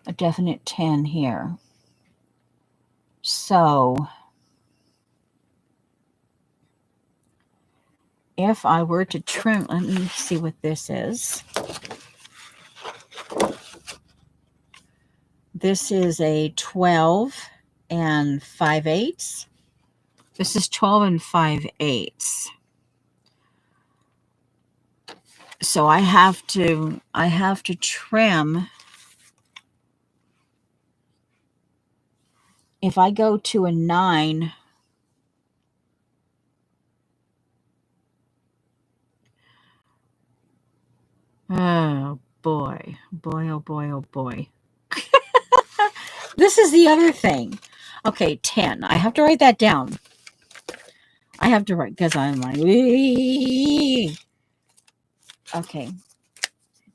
A definite 10 here. So if I were to trim, let me see what this is. This is a 12 5/8. This is 12 5/8. So I have to trim. If I go to a 9, oh boy, oh boy. This is the other thing. Okay, 10. I have to write that down. I have to write, because I'm like, wee. Okay,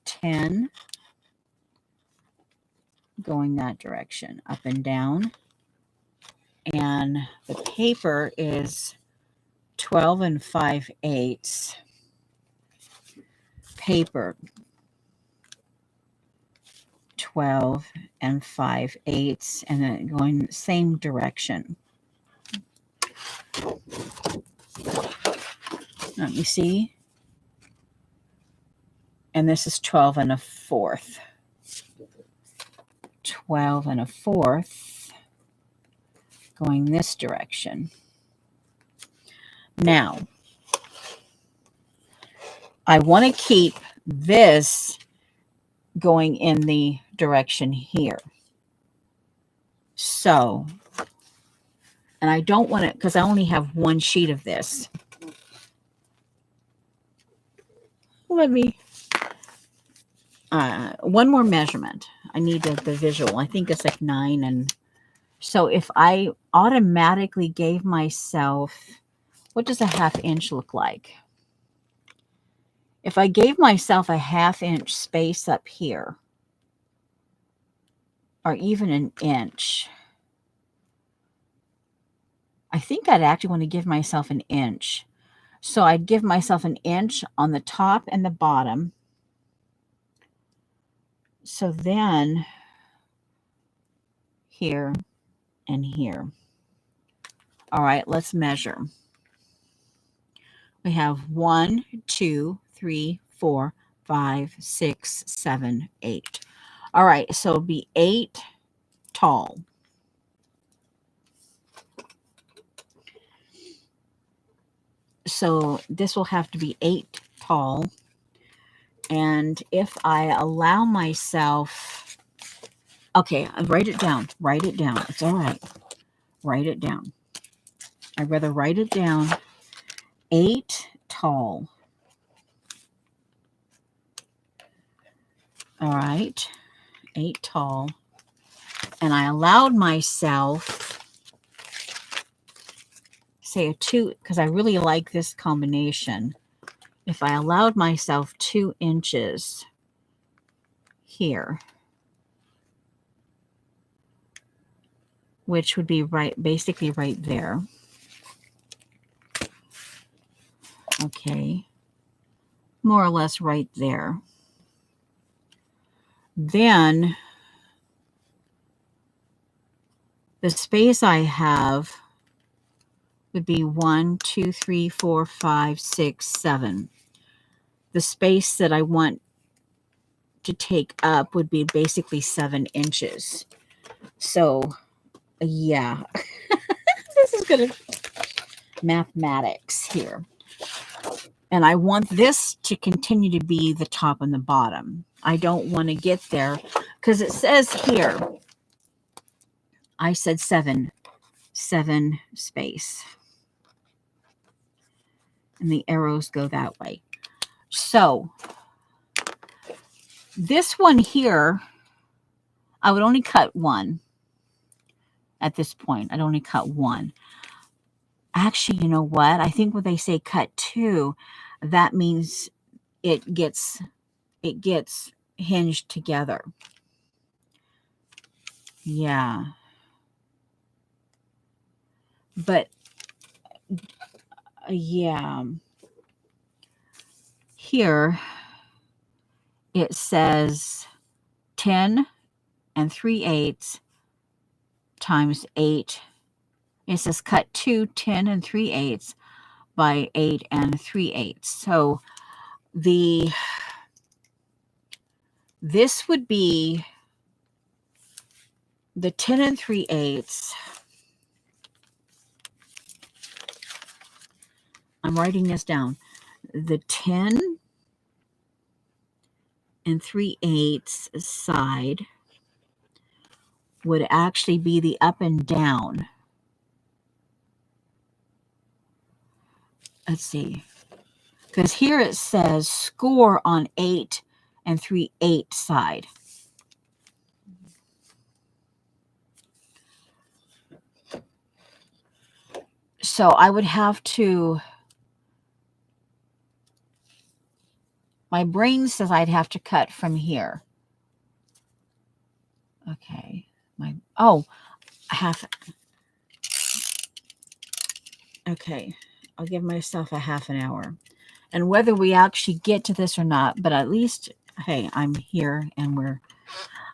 10 going that direction, up and down. And the paper is 12 5/8 paper. 12 5/8, and then going the same direction. Let me see. And this is 12 1/4. 12 1/4 going this direction. Now, I want to keep this going in the direction here. So, and I don't want it, because I only have one sheet of this. Let me, one more measurement. I need the visual. I think it's like 9. And so if I automatically gave myself, what does a 1/2 inch look like? If I gave myself a 1/2 inch space up here, or even an inch, I think I'd actually want to give myself an inch. So I'd give myself an inch on the top and the bottom. So then here and here. All right, let's measure. We have 1, 2, 3, 4, 5, 6, 7, 8. All right, so it'll be 8 tall. So this will have to be 8 tall. And if I allow myself, okay, write it down. Write it down. It's all right. Write it down. I'd rather write it down. 8 tall. All right. 8 tall. And I allowed myself, say a 2, because I really like this combination. If I allowed myself 2 inches here, which would be basically right there. Okay. More or less right there. Then the space I have would be 1, 2, 3, 4, 5, 6, 7. The space that I want to take up would be basically 7 inches. So, yeah, this is gonna. mathematics here. And I want this to continue to be the top and the bottom. I don't want to get there because it says here, I said 7 space. And the arrows go that way. So this one here, I would only cut one at this point. I'd only cut one. Actually, you know what? I think when they say cut 2, that means it gets hinged together. Yeah. But yeah. Here it says 10 3/8 times 8. It says cut 2 10 3/8 by 8 3/8. So this would be the 10 3/8. I'm writing this down. The 10 3/8 side would actually be the up and down. Let's see. Because here it says score on 8 3/8 side. So I would have to, my brain says I'd have to cut from here. Okay. Okay. I'll give myself a half an hour. And whether we actually get to this or not, but at least, hey, I'm here and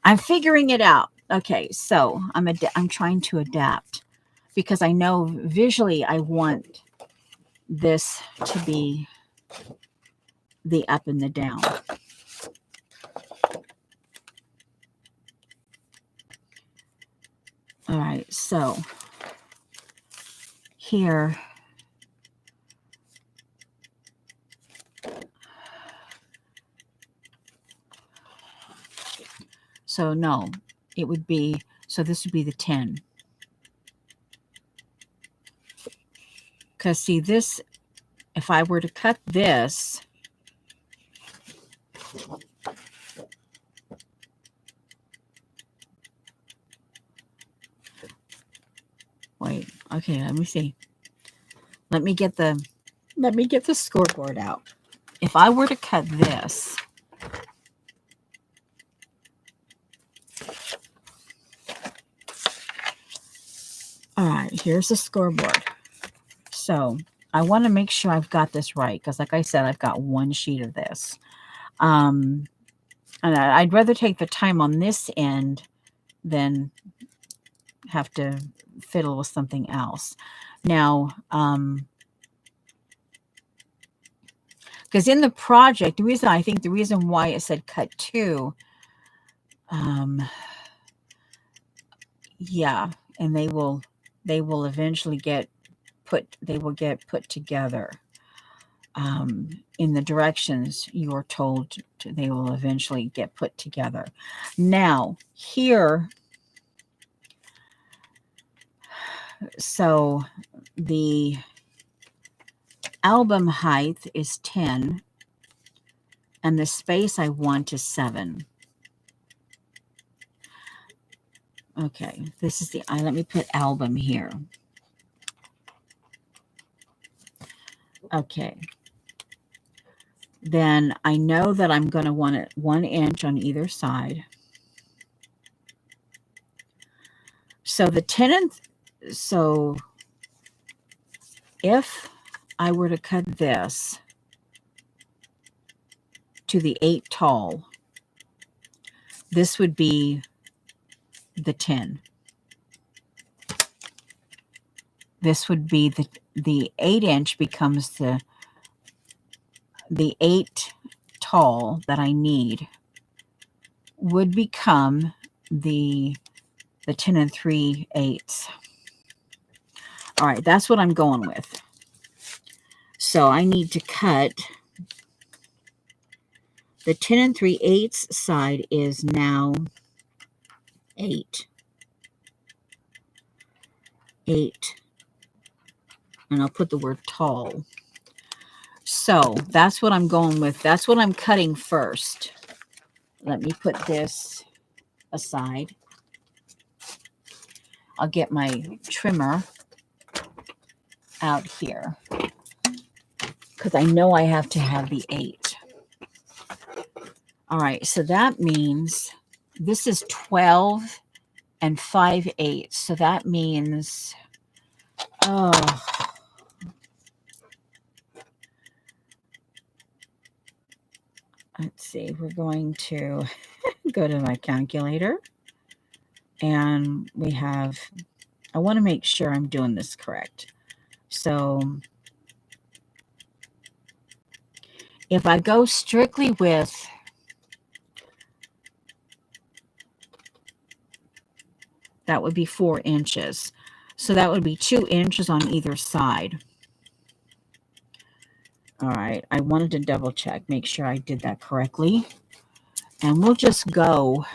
I'm figuring it out. Okay. So I'm trying to adapt because I know visually I want this to be the up and the down. All right, so here, so no, it would be, so this would be the 10. Because see this, if I were to cut this, wait, okay, let me see. Let me get the scoreboard out. If I were to cut this, all right, here's the scoreboard. So I want to make sure I've got this right because like I said, I've got one sheet of this. And I'd rather take the time on this end than have to fiddle with something else. Now, because in the project, the reason why it said cut 2, yeah, and they will eventually get put together. In the directions you are told they will eventually get put together. Now, here, so the album height is 10 and the space I want is 7. Okay, this is let me put album here. Okay. Then I know that I'm going to want it 1 inch on either side. So the 10 so if I were to cut this to the 8 tall, this would be the 10. This would be the 8 inch becomes the 8 tall that I need would become the 10 3/8. All right, that's what I'm going with. So I need to cut the 10 3/8 side is now 8. 8. And I'll put the word tall. So that's what I'm going with. That's what I'm cutting first. Let me put this aside. I'll get my trimmer out here because I know I have to have the 8. All right, so that means this is 12 and 5/8. So that means, let's see, we're going to go to my calculator, and we have, I want to make sure I'm doing this correct. So if I go strictly with that would be 4 inches. So that would be 2 inches on either side. All right, I wanted to double check, make sure I did that correctly. And we'll just go,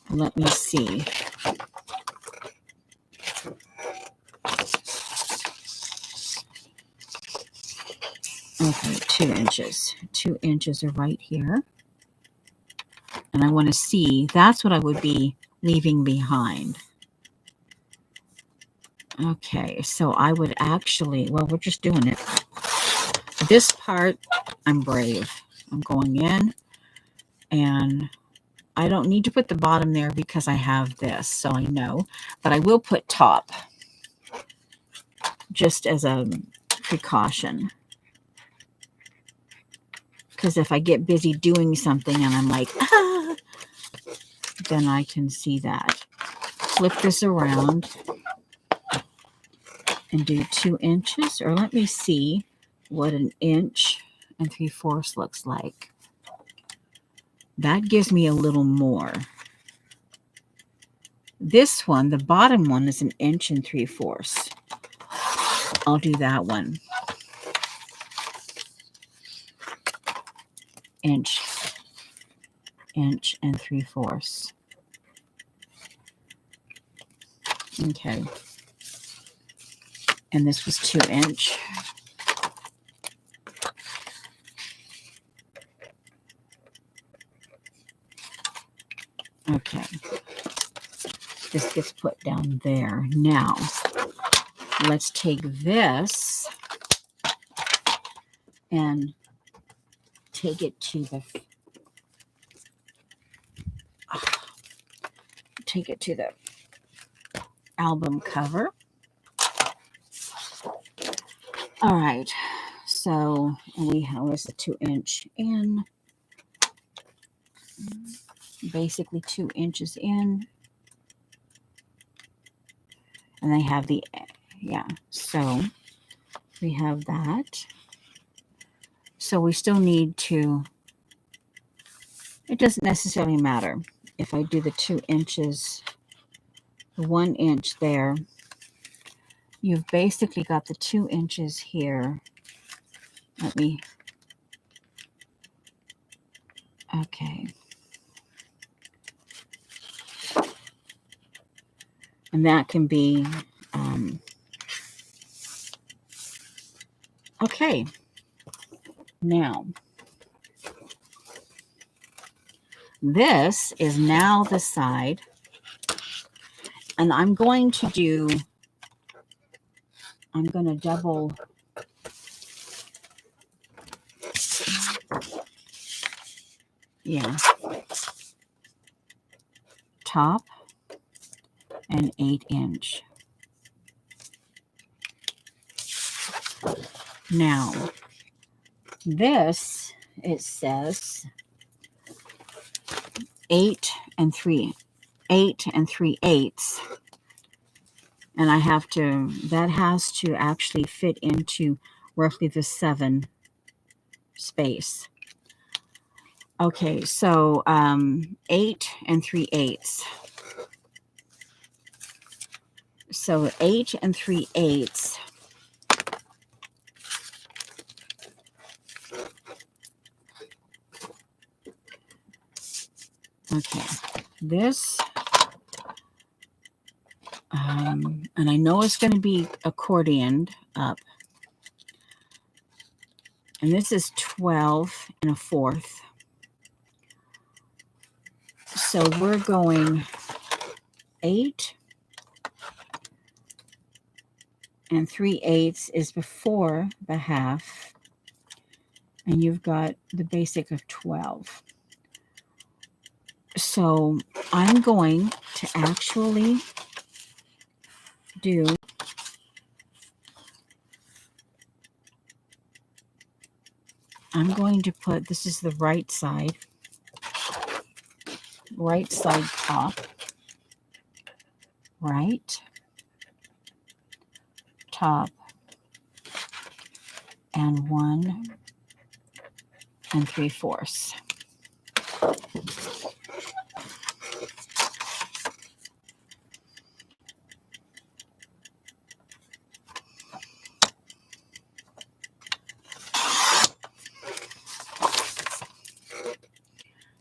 let me see. Okay, 2 inches. 2 inches are right here. And I want to see, that's what I would be leaving behind. Okay, so I would actually, well, we're just doing it. This part, I'm brave. I'm going in, and I don't need to put the bottom there because I have this, so I know. But I will put top, just as a precaution. Because if I get busy doing something and I'm like, ah, then I can see that. Flip this around and do 2 inches, or let me see what 1 3/4 looks like. That gives me a little more. This one, the bottom one, is 1 3/4. I'll do that one. 1 3/4. Okay. And this was 2 inch. Okay. This gets put down there. Now, let's take this and take it to the album cover. All right. So we have a 2 inch in, basically 2 inches in. And they have the, yeah, so we have that. So we still need to, it doesn't necessarily matter if I do the 2 inches, the 1 inch there. You've basically got the 2 inches here. Let me, okay. And that can be, okay. Now, this is now the side, and I'm going to double, yeah, top and 8 inch. Now, this, it says 8 3/8, and I have to, that has to actually fit into roughly the 7 space. Okay, so 8 3/8. So 8 3/8 Okay, this, and I know it's going to be accordioned up. And this is 12 and a fourth. So we're going 8 and 3/8 is before the half. And you've got the basic of 12. So I'm going to actually do, I'm going to put, this is the right side top, right, top, and 1 3/4.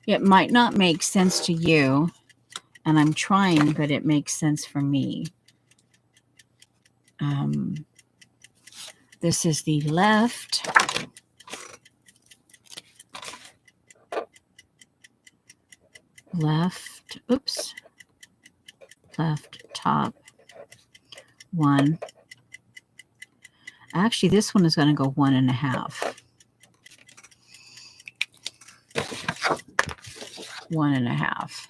It might not make sense to you, and I'm trying, but it makes sense for me. This is the left top 1. Actually, this one is going to go 1 1/2. 1 1/2.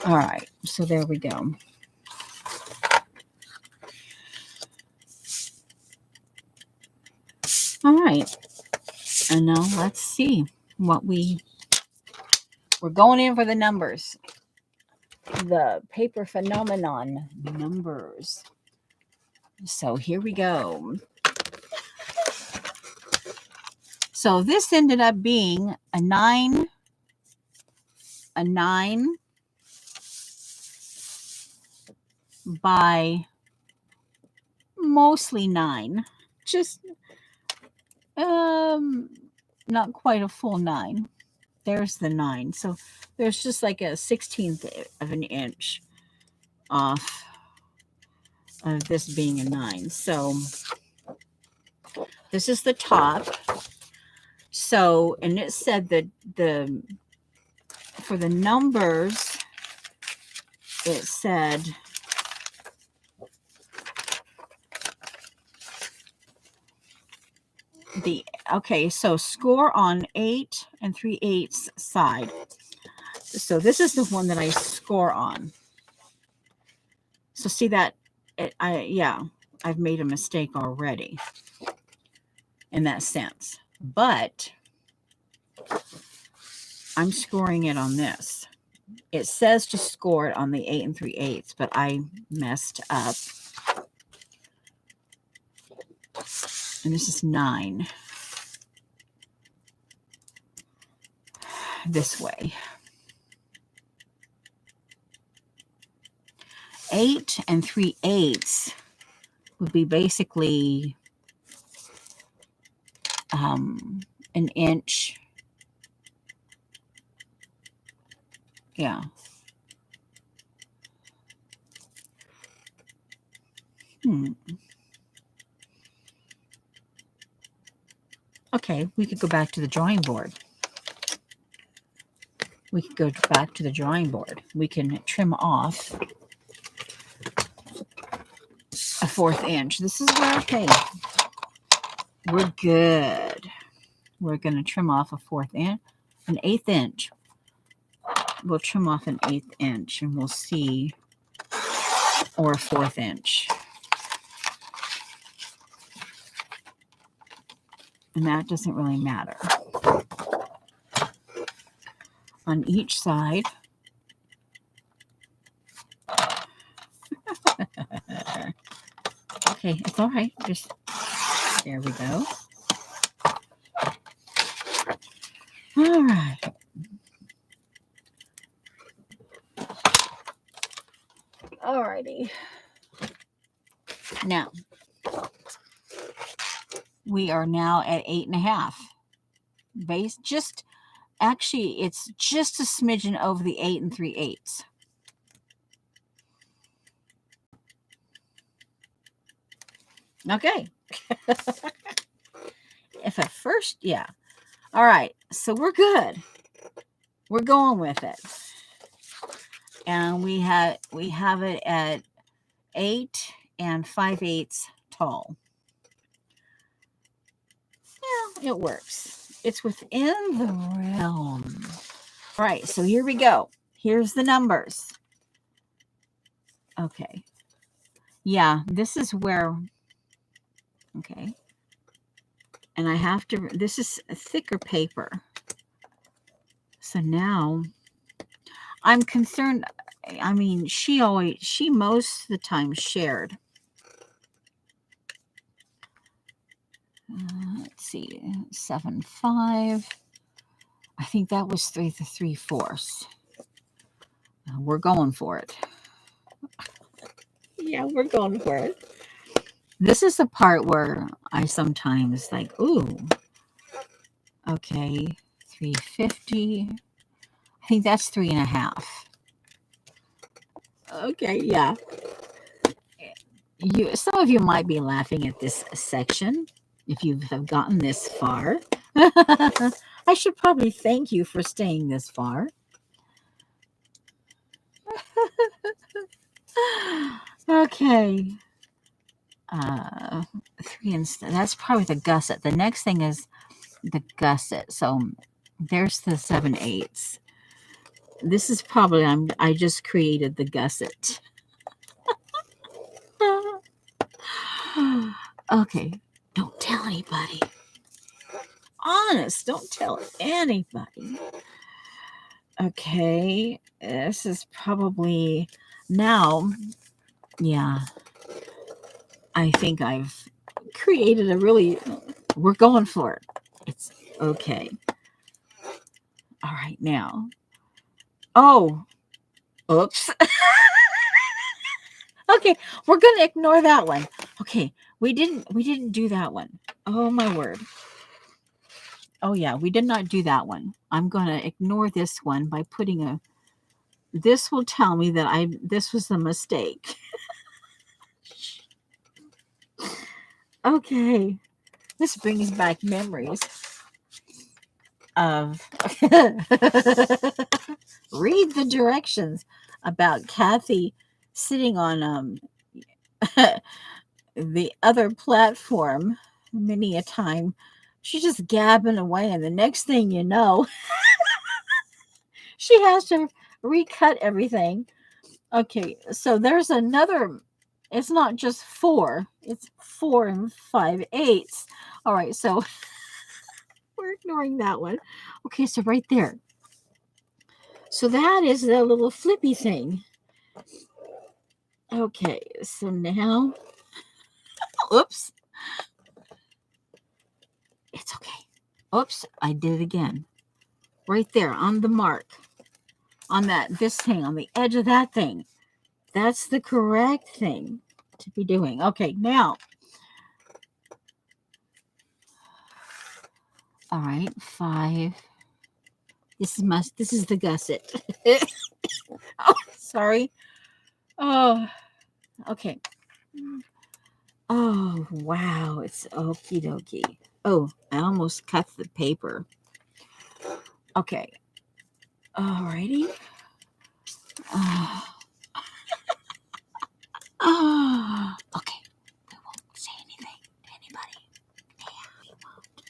All right, so there we go. All right, and now let's see what we're going in for the numbers. The paper phenomenon numbers. So here we go. So this ended up being a 9 by mostly 9. Just not quite a full 9. There's the 9. So there's just like a 1/16 of an inch off of this being a 9. So this is the top. So, and it said that for the numbers, it said okay, so score on 8 3/8 side. So this is the one that I score on. So see that I've made a mistake already in that sense, but I'm scoring it on this. It says to score it on the 8 3/8, but I messed up. And this is 9. This way. 8 3/8 would be basically an inch. Yeah. Okay, we could go back to the drawing board. We can trim off a 1/4 inch. This is where, okay, we're good. We're going to trim off a 1/4 inch, an 1/8 inch. We'll trim off an 1/8 inch and we'll see, or a 1/4 inch. And that doesn't really matter. On each side. Okay, it's all right. Just, there we go. All right. All righty. Now, we are now at 8.5. Base, just, actually, it's just a smidgen over the 8 3/8. Okay. If at first, yeah. All right. So we're good. We're going with it. And we have it at 8 5/8 tall. Yeah, it works. It's within the realm. All right. So here we go. Here's the numbers. Okay. Yeah, this is where, okay. And I have to, this is a thicker paper. So now I'm concerned. I mean, she most of the time shared. Let's see, 7 5. I think that was 3 3/4. We're going for it. Yeah, we're going for it. This is the part where I sometimes like, ooh, okay, 350. I think that's 3.5. Okay, yeah. Some of you might be laughing at this section if you have gotten this far. I should probably thank you for staying this far. Okay. 3 instead. That's probably the gusset. The next thing is the gusset. So there's the 7/8. This is probably, I just created the gusset. Okay. Don't tell anybody. Honest, don't tell anybody. Okay. This is probably now. Yeah. I think I've created we're going for it. It's okay. All right, now. Oh, oops. Okay, we're going to ignore that one. Okay, we didn't do that one. Oh, my word. Oh, yeah, we did not do that one. I'm going to ignore this one by putting this will tell me that this was a mistake. Okay, this brings back memories of read the directions about Kathy sitting on the other platform many a time. She's just gabbing away, and the next thing you know, she has to recut everything. Okay, so there's another. It's not just 4, it's 4 5/8. All right, so we're ignoring that one. Okay, so right there. So that is the little flippy thing. Okay, so now, oops. It's okay. Oops, I did it again. Right there on the mark. On this thing, on the edge of that thing. That's the correct thing to be doing. Okay, now. All right, 5. This is the gusset. Oh, sorry. Oh, okay. Oh, wow. It's okie dokie. Oh, I almost cut the paper. Okay. Alrighty. Okay. We won't say anything to anybody. Yeah, we won't.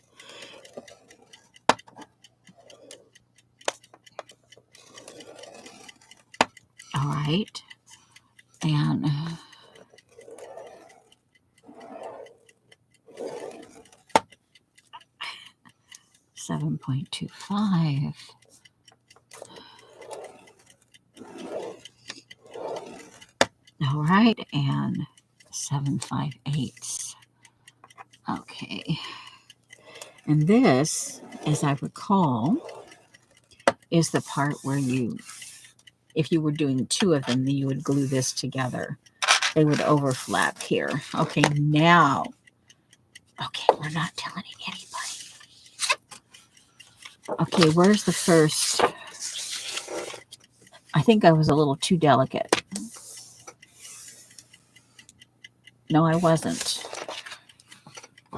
All right. And 7.25. All right, and 7 5/8. Okay. And this, as I recall, is the part where if you were doing two of them, then you would glue this together. They would overlap here. Okay, now. Okay, we're not telling anybody. Okay, where's the first? I think I was a little too delicate. No, I wasn't.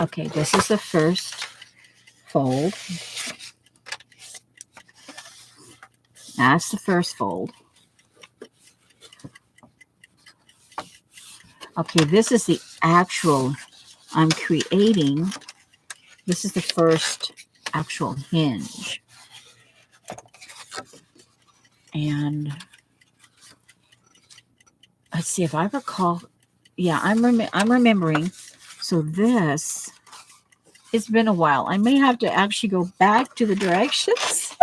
Okay, this is the first fold. That's the first fold. Okay, this is the actual, I'm creating, this is the first actual hinge. And let's see if I recall. Yeah, I'm remembering. So this, it's been a while. I may have to actually go back to the directions.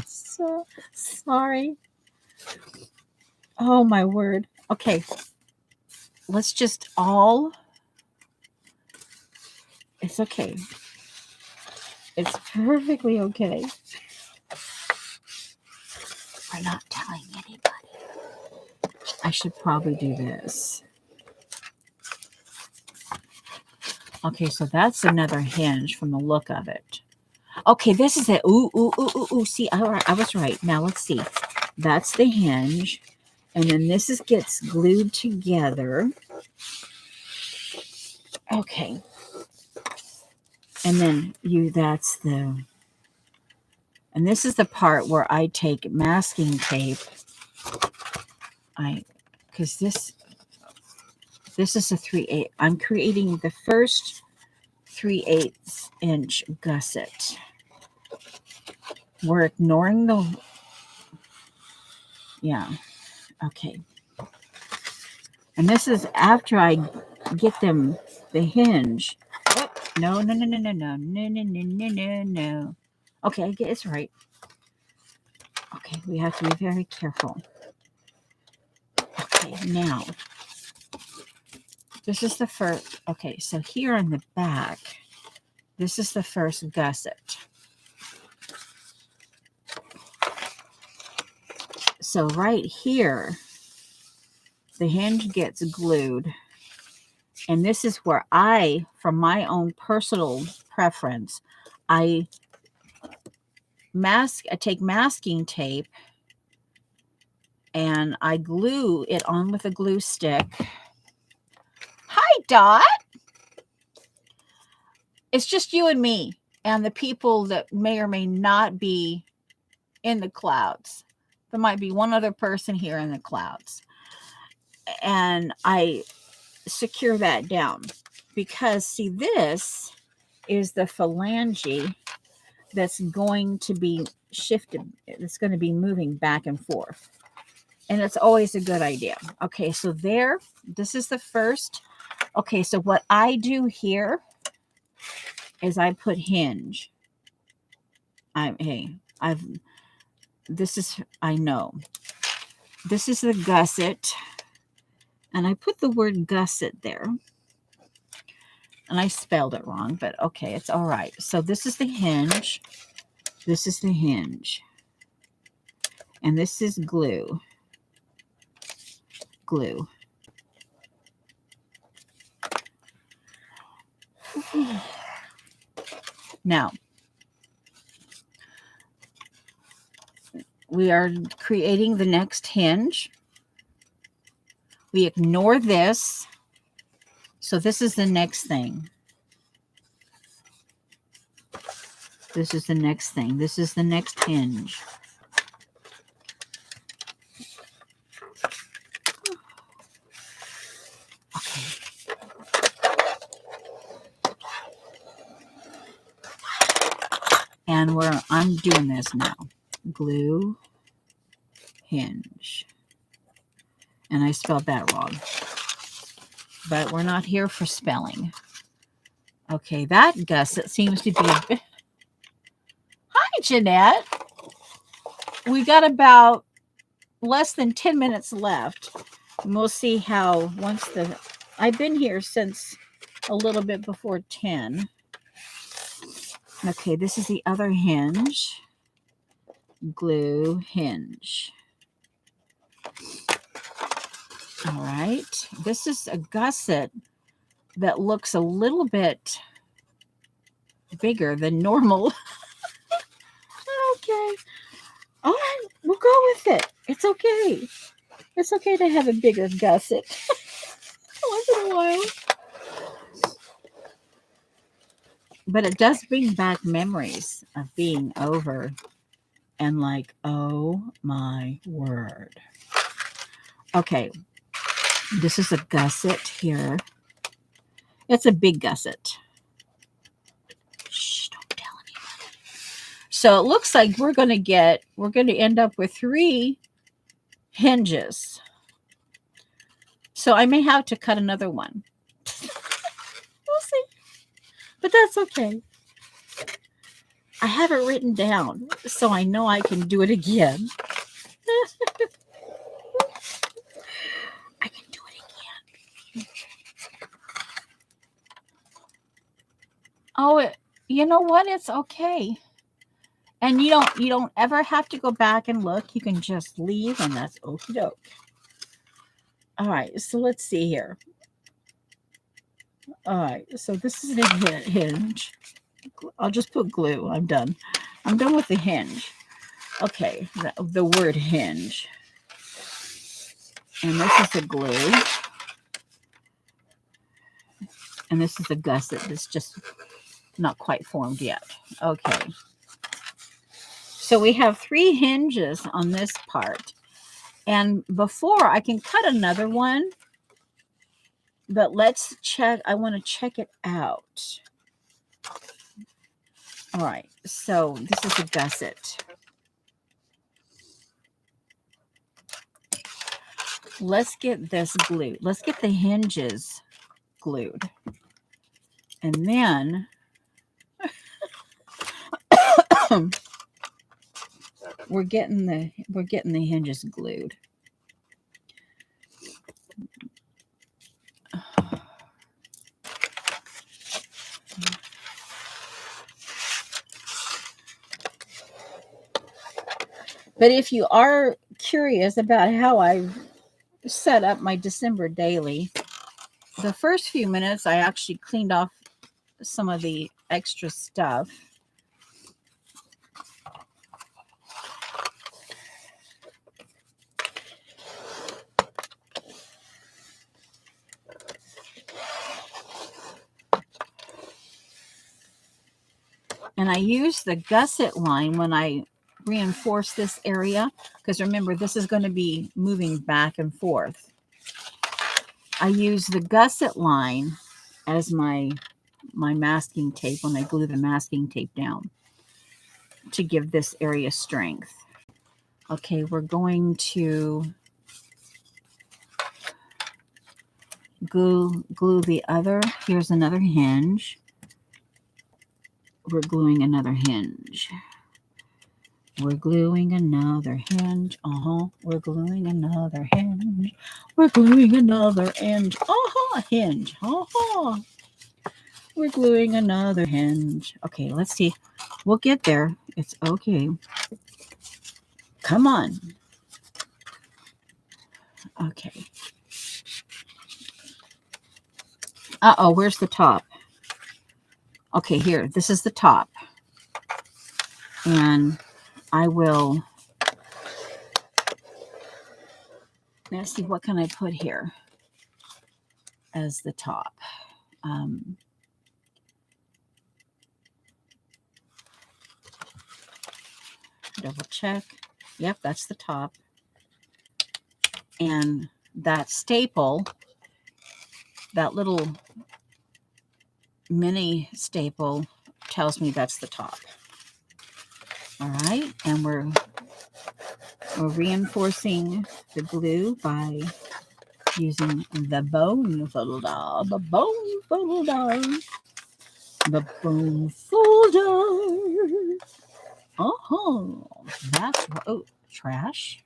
So sorry. Oh my word. Okay. Let's just all, it's okay. It's perfectly okay. We're not telling anybody. I should probably do this. Okay, so that's another hinge from the look of it. Okay, this is it. Ooh, ooh, ooh, ooh, ooh. See, I was right. Now let's see. That's the hinge. And then this gets glued together. Okay. And then that's the, and this is the part where I take masking tape. Because this is a 3/8. I'm creating the first 3/8 inch gusset. We're ignoring the, yeah, okay. And this is after I get them, the hinge. Oh, no. Okay, I get it's right. Okay, we have to be very careful. Okay, now, this is the first, okay, so here on the back, this is the first gusset. So right here, the hinge gets glued. And this is where I, from my own personal preference, I take masking tape and I glue it on with a glue stick. Hi, Dot. It's just you and me and the people that may or may not be in the clouds. There might be one other person here in the clouds. And I secure that down because, see, this is the phalange that's going to be shifted. It's going to be moving back and forth. And it's always a good idea. Okay, so there, this is the first. Okay, so what I do here is I put hinge. This is the gusset. And I put the word gusset there. And I spelled it wrong, but okay, it's all right. So this is the hinge. This is the hinge. And this is glue. Glue. Now, we are creating the next hinge. We ignore this. So this is the next thing. This is the next thing. This is the next hinge. Okay. And I'm doing this now. Glue, hinge. And I spelled that wrong. But we're not here for spelling. Okay, that gusset seems to be a bit... Hi, Jeanette. We got about less than 10 minutes left. And we'll see how I've been here since a little bit before 10. Okay, this is the other hinge. Glue, hinge. All right. This is a gusset that looks a little bit bigger than normal. Okay. All right. We'll go with it. It's okay. It's okay to have a bigger gusset once in a while. But it does bring back memories of being over and like, oh my word. Okay. This is a gusset here. It's a big gusset. Shh, don't tell anybody. So it looks like we're going to end up with 3 hinges. So I may have to cut another one. We'll see. But that's okay. I have it written down, so I know I can do it again. I can do it again. Oh, you know what? It's okay. And you don't ever have to go back and look. You can just leave, and that's okie doke. All right, so let's see here. All right, so this is a hinge. I'll just put glue. I'm done. I'm done with the hinge. Okay, the word hinge. And this is the glue. And this is a gusset that's just not quite formed yet. Okay. So we have 3 hinges on this part. And before I can cut another one, but let's check. I want to check it out. All right. So this is a gusset. Let's get this glued. Let's get the hinges glued. And then we're getting the hinges glued. But if you are curious about how I set up my December daily, the first few minutes I actually cleaned off some of the extra stuff. And I use the gusset line when I reinforce this area, because remember, this is going to be moving back and forth. I use the gusset line as my masking tape when I glue the masking tape down to give this area strength. Okay, we're going to glue the other. Here's another hinge. We're gluing another hinge. We're gluing another hinge. We're gluing another hinge. We're gluing another hinge. Hinge. We're gluing another hinge. Okay, let's see. We'll get there. It's okay. Come on. Okay. Where's the top? Okay, here. This is the top. And I will... Let's see, what can I put here as the top? Double check. Yep, that's the top. And that staple, that little mini staple, tells me that's the top. All right, and we're reinforcing the glue by using the bone folder. The bone folder. The bone folder. That's what. Oh, trash.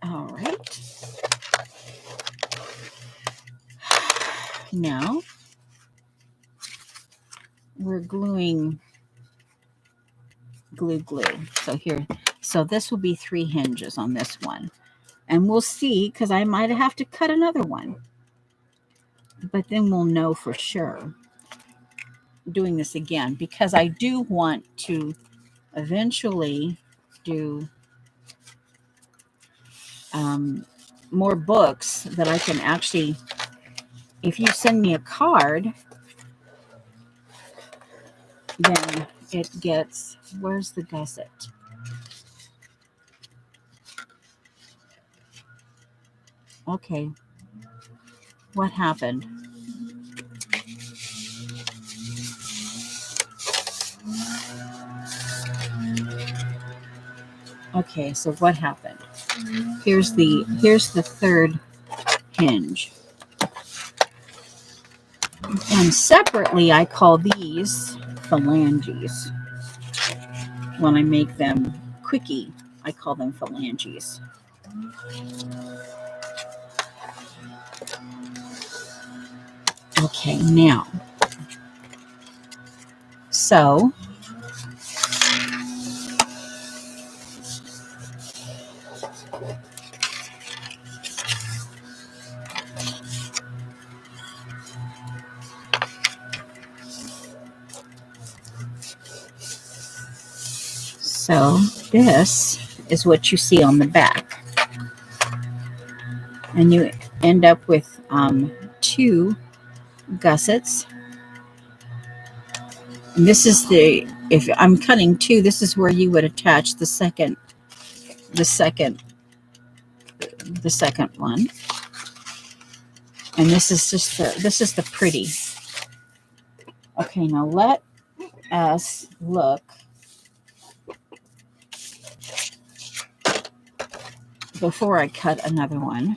All right. Now we're gluing glue. So here, so this will be 3 hinges on this one. And we'll see, because I might have to cut another one. But then we'll know for sure doing this again, because I do want to eventually do more books that I can actually, if you send me a card, then it gets, where's the gusset? Okay, what happened? Okay, so what happened? Here's the third hinge. And separately, I call these phalanges. When I make them quickie, I call them phalanges. Okay, now, so this is what you see on the back. And you end up with 2 gussets. And this is if I'm cutting 2, this is where you would attach the second one. And this is the pretty. Okay, now let us look before I cut another one.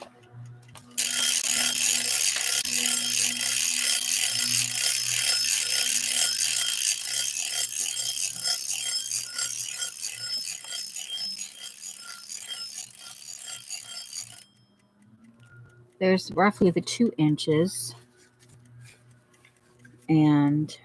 There's roughly the 2 inches. And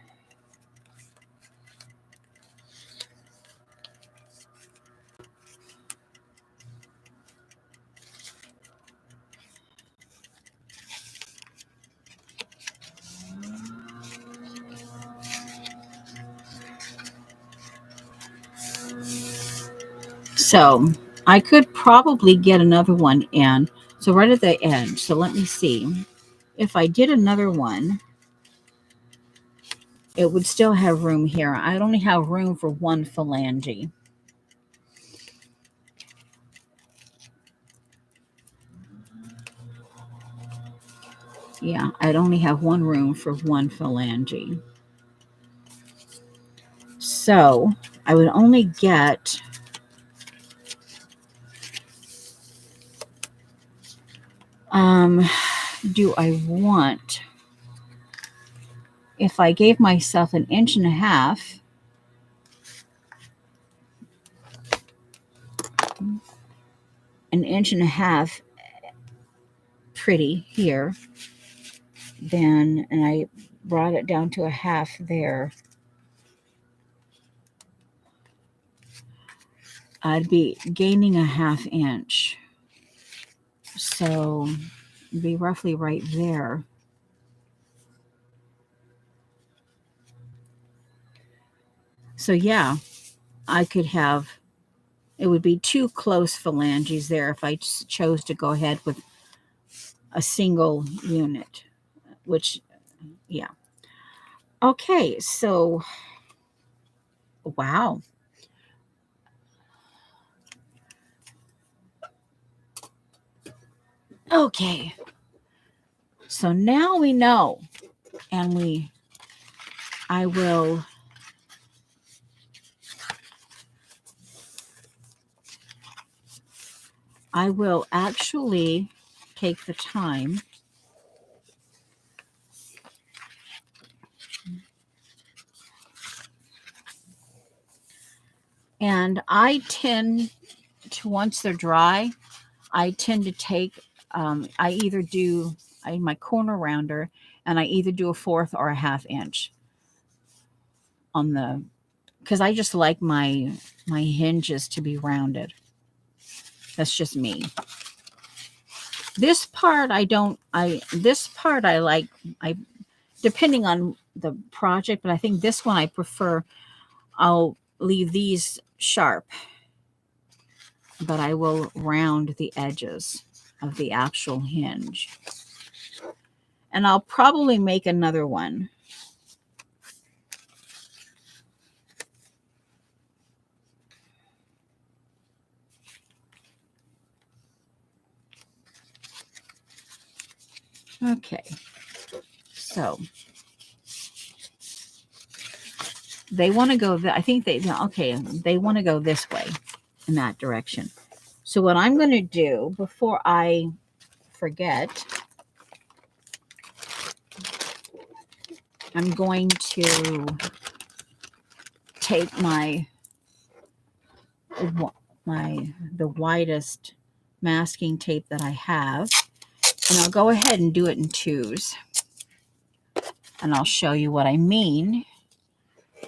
so I could probably get another one in. So right at the edge. So let me see. If I did another one, it would still have room here. I'd only have room for 1 phalange. Yeah, I'd only have 1 room for 1 phalange. So I would only get do I want, if I gave myself 1.5 inches, an 1.5 inches pretty here, then, and I brought it down to 1/2 there, I'd be gaining 1/2 inch. So it'd be roughly right there. So yeah, I could have, it would be 2 close phalanges there if I chose to go ahead with a single unit, which, yeah. Okay, so, wow. Okay, so now we know, and I will actually take the time and I tend to, once they're dry, I tend to take, I either do my corner rounder, and I either do 1/4 or 1/2 inch on the because I just like my hinges to be rounded. That's just me. This part I don't. This part I like. I depending on the project, but I think this one I prefer. I'll leave these sharp, but I will round the edges of the actual hinge. And I'll probably make another one. Okay, so they want to go, I think they want to go this way in that direction. So what I'm going to do before I forget, I'm going to take the widest masking tape that I have, and I'll go ahead and do it in twos. And I'll show you what I mean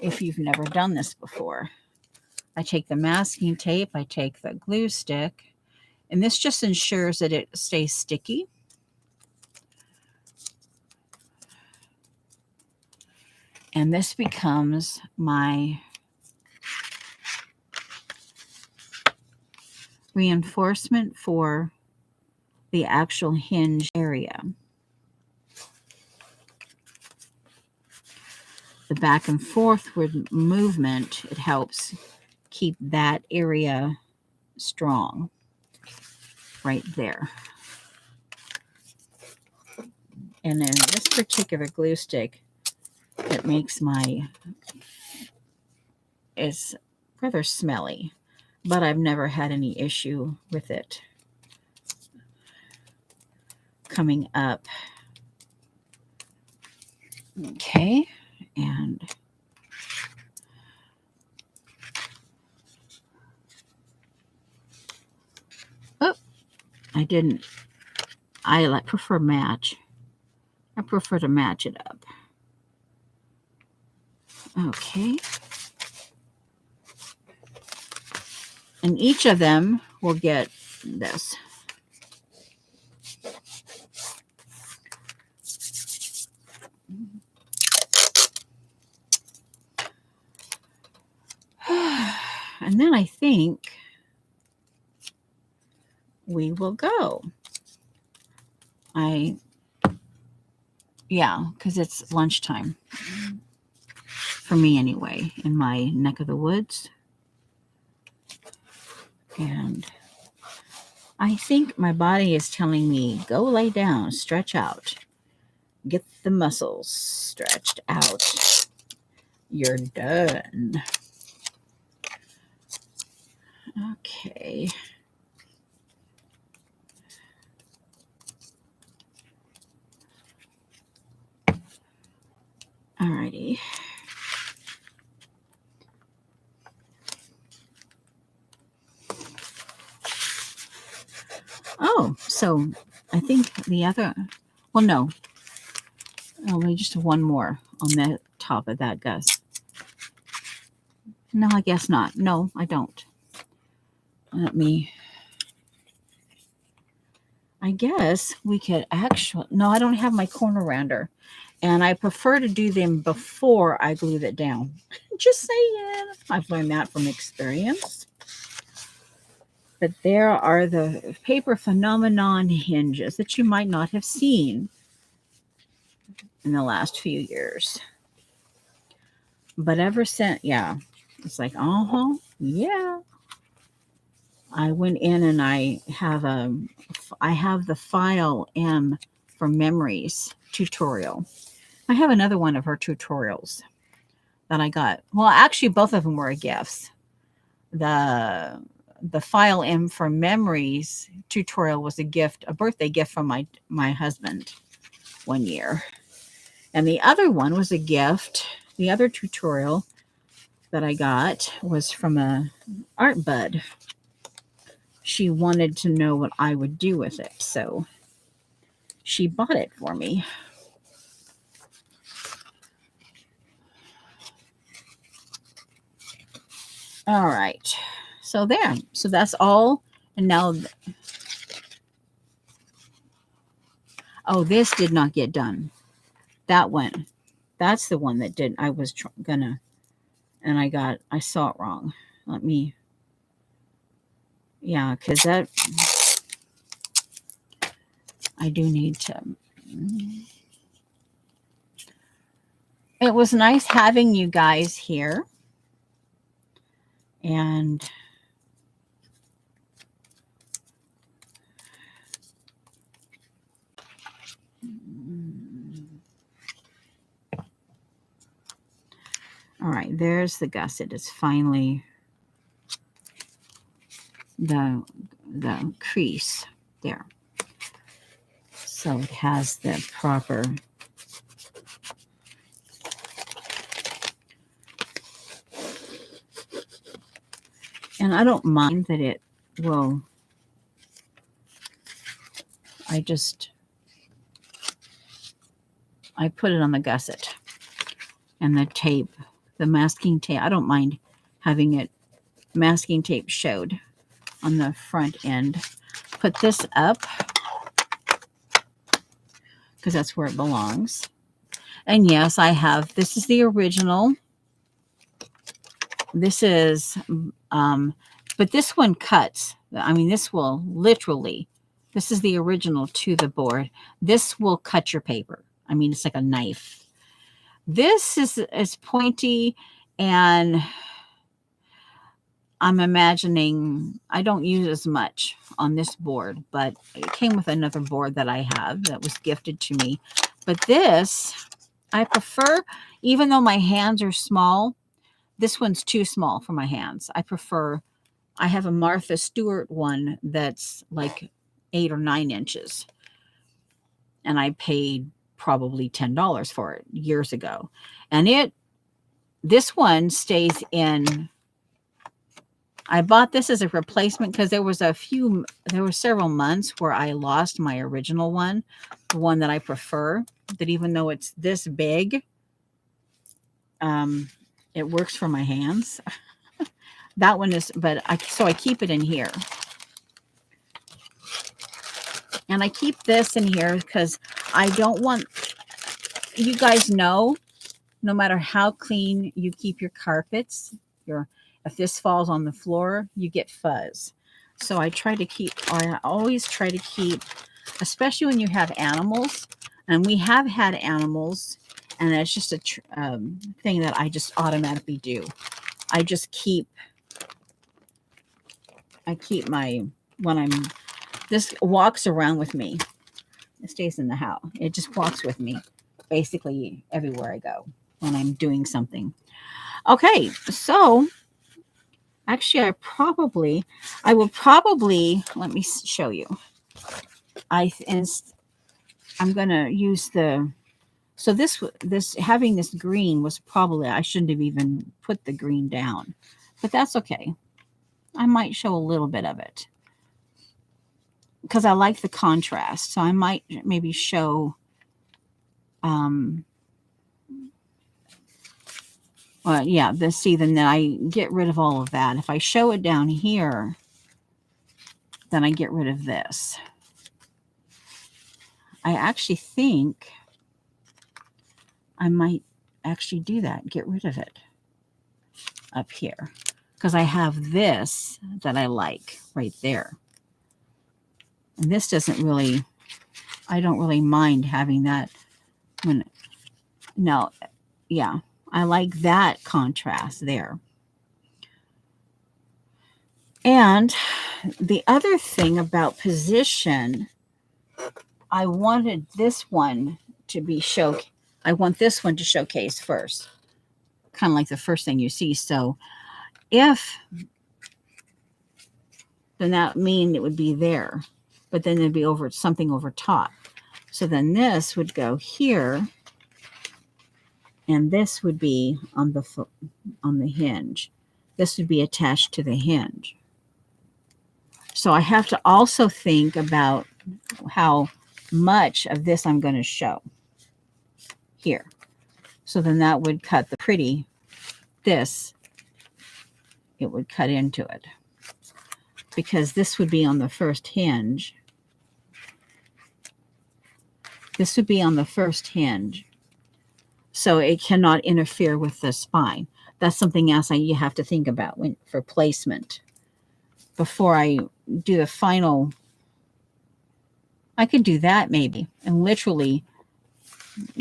if you've never done this before. I take the masking tape, I take the glue stick, and this just ensures that it stays sticky. And this becomes my reinforcement for the actual hinge area. The back and forthward movement, it helps keep that area strong right there. And then this particular glue stick, it makes is rather smelly, but I've never had any issue with it coming up. Okay, and I prefer match. I prefer to match it up. Okay. And each of them will get this. And then I think we will go. Because it's lunchtime. For me anyway, in my neck of the woods. And I think my body is telling me, go lay down, stretch out. Get the muscles stretched out. You're done. Okay. Alrighty. Oh, so I think the other, well, no. Only just one more on the top of that, Gus. No, I guess not. No, I don't. I guess we could actually, no, I don't have my corner rounder. And I prefer to do them before I glue it down. Just saying. I've learned that from experience. But there are the paper phenomenon hinges that you might not have seen in the last few years. But ever since, it's like, yeah. I went in and I have the File M for Memories tutorial. I have another one of her tutorials that I got. Well, actually, both of them were gifts. The File M for Memories tutorial was a birthday gift from my husband one year. And the other one was a gift. The other tutorial that I got was from a art bud. She wanted to know what I would do with it, so she bought it for me. All right. So there. So that's all. And now, oh, this did not get done. That one. That's the one that did. I was gonna, and I saw it wrong. Let me, yeah, because that, I do need to. It was nice having you guys here. And all right, there's the gusset. It's finally the crease there. So it has the proper. And I don't mind that it will. I put it on the gusset and the tape, the masking tape. I don't mind having it masking tape showed on the front end. Put this up because that's where it belongs. And yes, I have, this is the original. This is, but this one cuts. I mean, this will literally, this is the original to the board. This will cut your paper. I mean, it's like a knife. This is pointy, and I'm imagining I don't use as much on this board, but it came with another board that I have that was gifted to me. But this, I prefer, even though my hands are small, this one's too small for my hands. I have a Martha Stewart one that's like 8 or 9 inches. And I paid probably $10 for it years ago. And this one stays in. I bought this as a replacement because there were several months where I lost my original one, the one that I prefer, that even though it's this big, it works for my hands. That one is, so I keep it in here. And I keep this in here because I don't want, you guys know, no matter how clean you keep your carpets, if this falls on the floor, you get fuzz. So I always try to keep, especially when you have animals, and we have had animals, and it's just a thing that I just automatically do. This walks around with me. It stays in the house. It just walks with me basically everywhere I go when I'm doing something. Okay, so actually I will probably, let me show you. I'm going to use so this having this green was probably, I shouldn't have even put the green down, but that's okay. I might show a little bit of it because I like the contrast. So I might maybe show, then I get rid of all of that. If I show it down here, then I get rid of this. I actually think I might actually do that, get rid of it up here, because I have this that I like right there. And this I don't really mind having that. I like that contrast there. And the other thing about position, I wanted this one to be I want this one to showcase first, kind of like the first thing you see. So then that mean it would be there, but then there'd be something over top. So then this would go here, and this would be on the hinge. This would be attached to the hinge. So I have to also think about how much of this I'm going to show here. So then that would cut this it would cut into it, because this would be on the first hinge. This would be on the first hinge. So it cannot interfere with the spine. That's something else you have to think about for placement. Before I do the final, I could do that maybe, and literally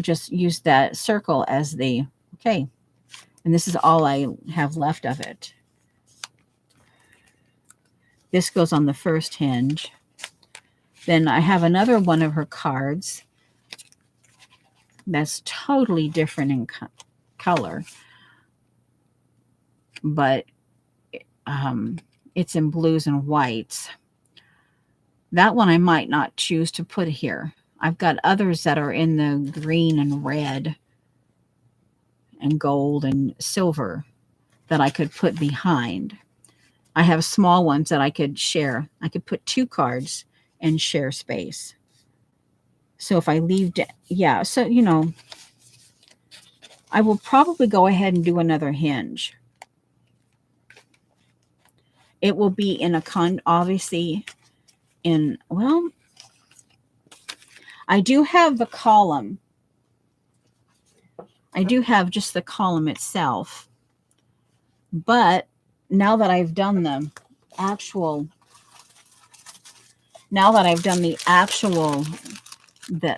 just use that circle as the, okay. And this is all I have left of it. This goes on the first hinge. Then I have another one of her cards that's totally different in color, but it's in blues and whites. That one I might not choose to put here. I've got others that are in the green and red and gold and silver that I could put behind. I have small ones that I could share. I could put 2 cards and share space. So if I leave, yeah, so, you know, I will probably go ahead and do another hinge. It will be in obviously in, well, I do have the column. I do have just the column itself. But now that I've done the actual,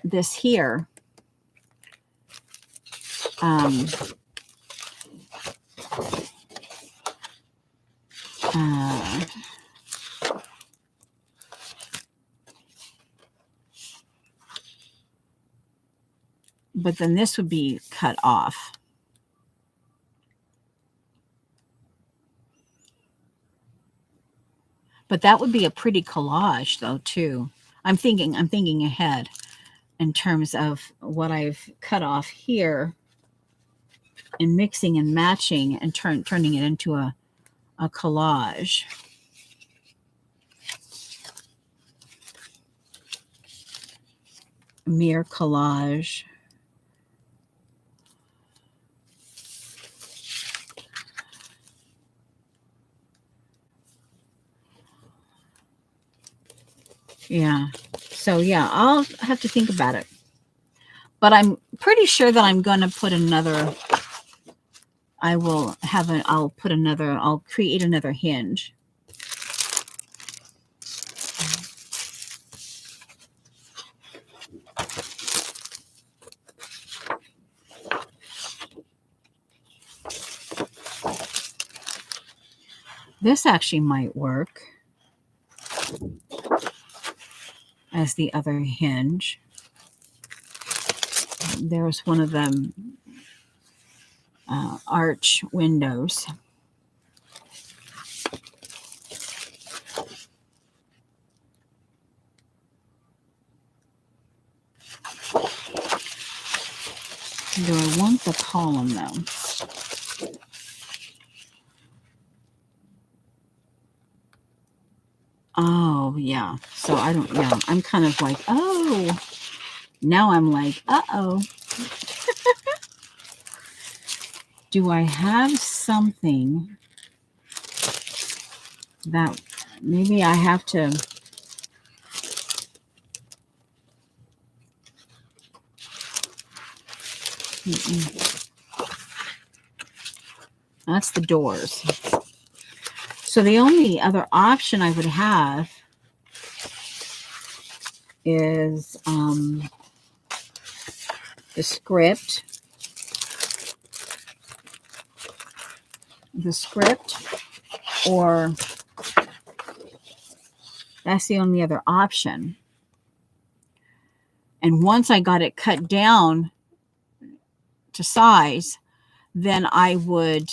this here, but then this would be cut off. But that would be a pretty collage though too. I'm thinking ahead in terms of what I've cut off here and mixing and matching and turning it into a collage. Mere collage. Yeah. So yeah, I'll have to think about it. But I'm pretty sure that I'm going to put another, I'll create another hinge. This actually might work as the other hinge. There's one of them arch windows. Do I want the column though? Oh, yeah. So I don't, yeah, I'm kind of like, oh, now I'm like, uh-oh. Do I have something that maybe I have to, that's the doors. So the only other option I would have is the script. Or that's the only other option. And once I got it cut down to size, then I would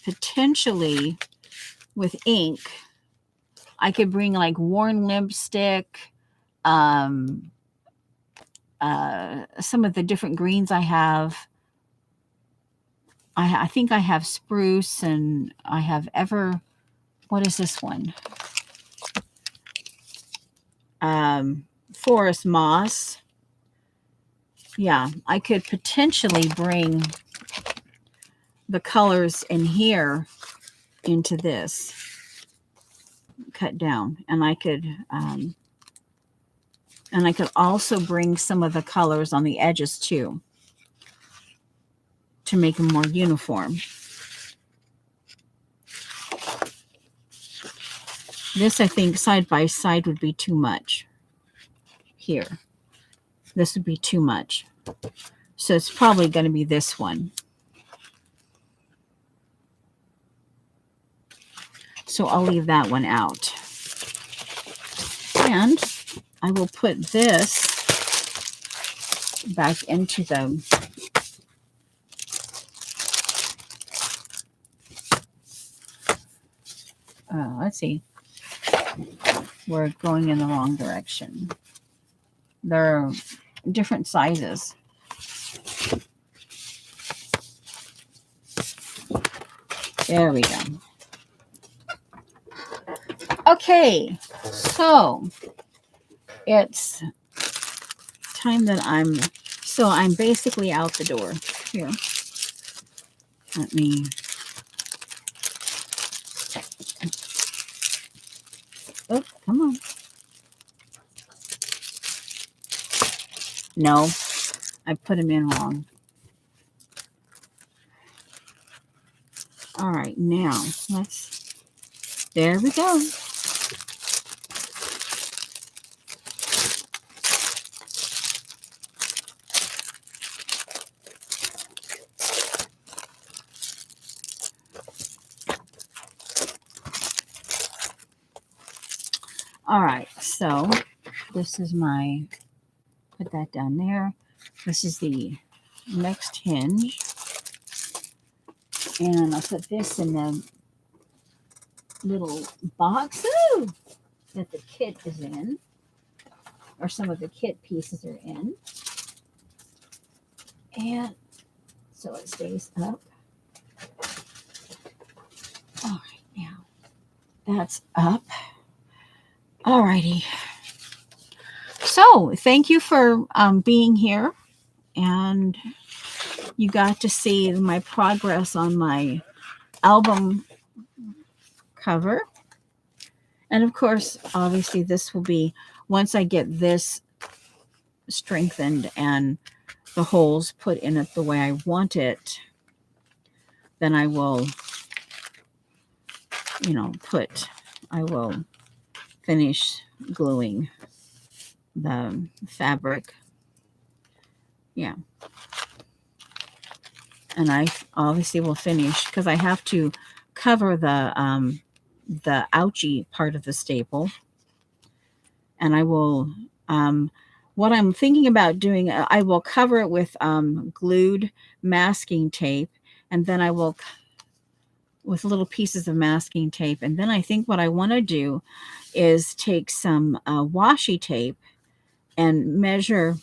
potentially, with ink, I could bring like worn lipstick, some of the different greens I have. I think I have spruce, and I have what is this one? Forest moss. Yeah, I could potentially bring the colors in here into this, cut down, and I could also bring some of the colors on the edges too to make them more uniform. This, I think, side by side would be too much. Here, this would be too much. So it's probably going to be this one. So I'll leave that one out. And I will put this back into the let's see. We're going in the wrong direction. They're different sizes. There we go. Okay, so it's time that I'm basically out the door. Here, let me, oh, come on. No, I put them in wrong. All right, now there we go. All right, so this is put that down there. This is the next hinge. And I'll put this in the little box that the kit is in, or some of the kit pieces are in. And so it stays up. All right, now that's up. All righty. So thank you for being here, and you got to see my progress on my album cover. And of course, obviously, this will be, once I get this strengthened and the holes put in it the way I want it, then I will, I will finish gluing the fabric. Yeah. And I obviously will finish, because I have to cover the ouchie part of the staple. And I will, what I'm thinking about doing, I will cover it with glued masking tape, and then I will, with little pieces of masking tape. And then I think what I want to do is take some washi tape and measure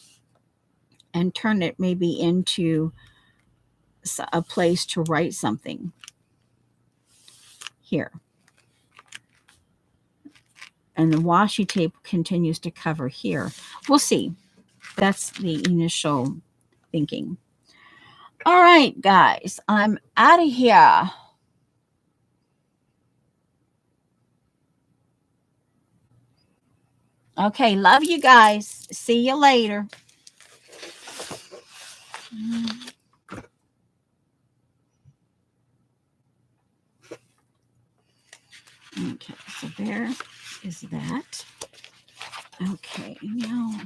and turn it maybe into a place to write something here. And the washi tape continues to cover here. We'll see. That's the initial thinking. All right, guys, I'm out of here. Okay, love you guys. See you later. Okay, so there is that. Okay, now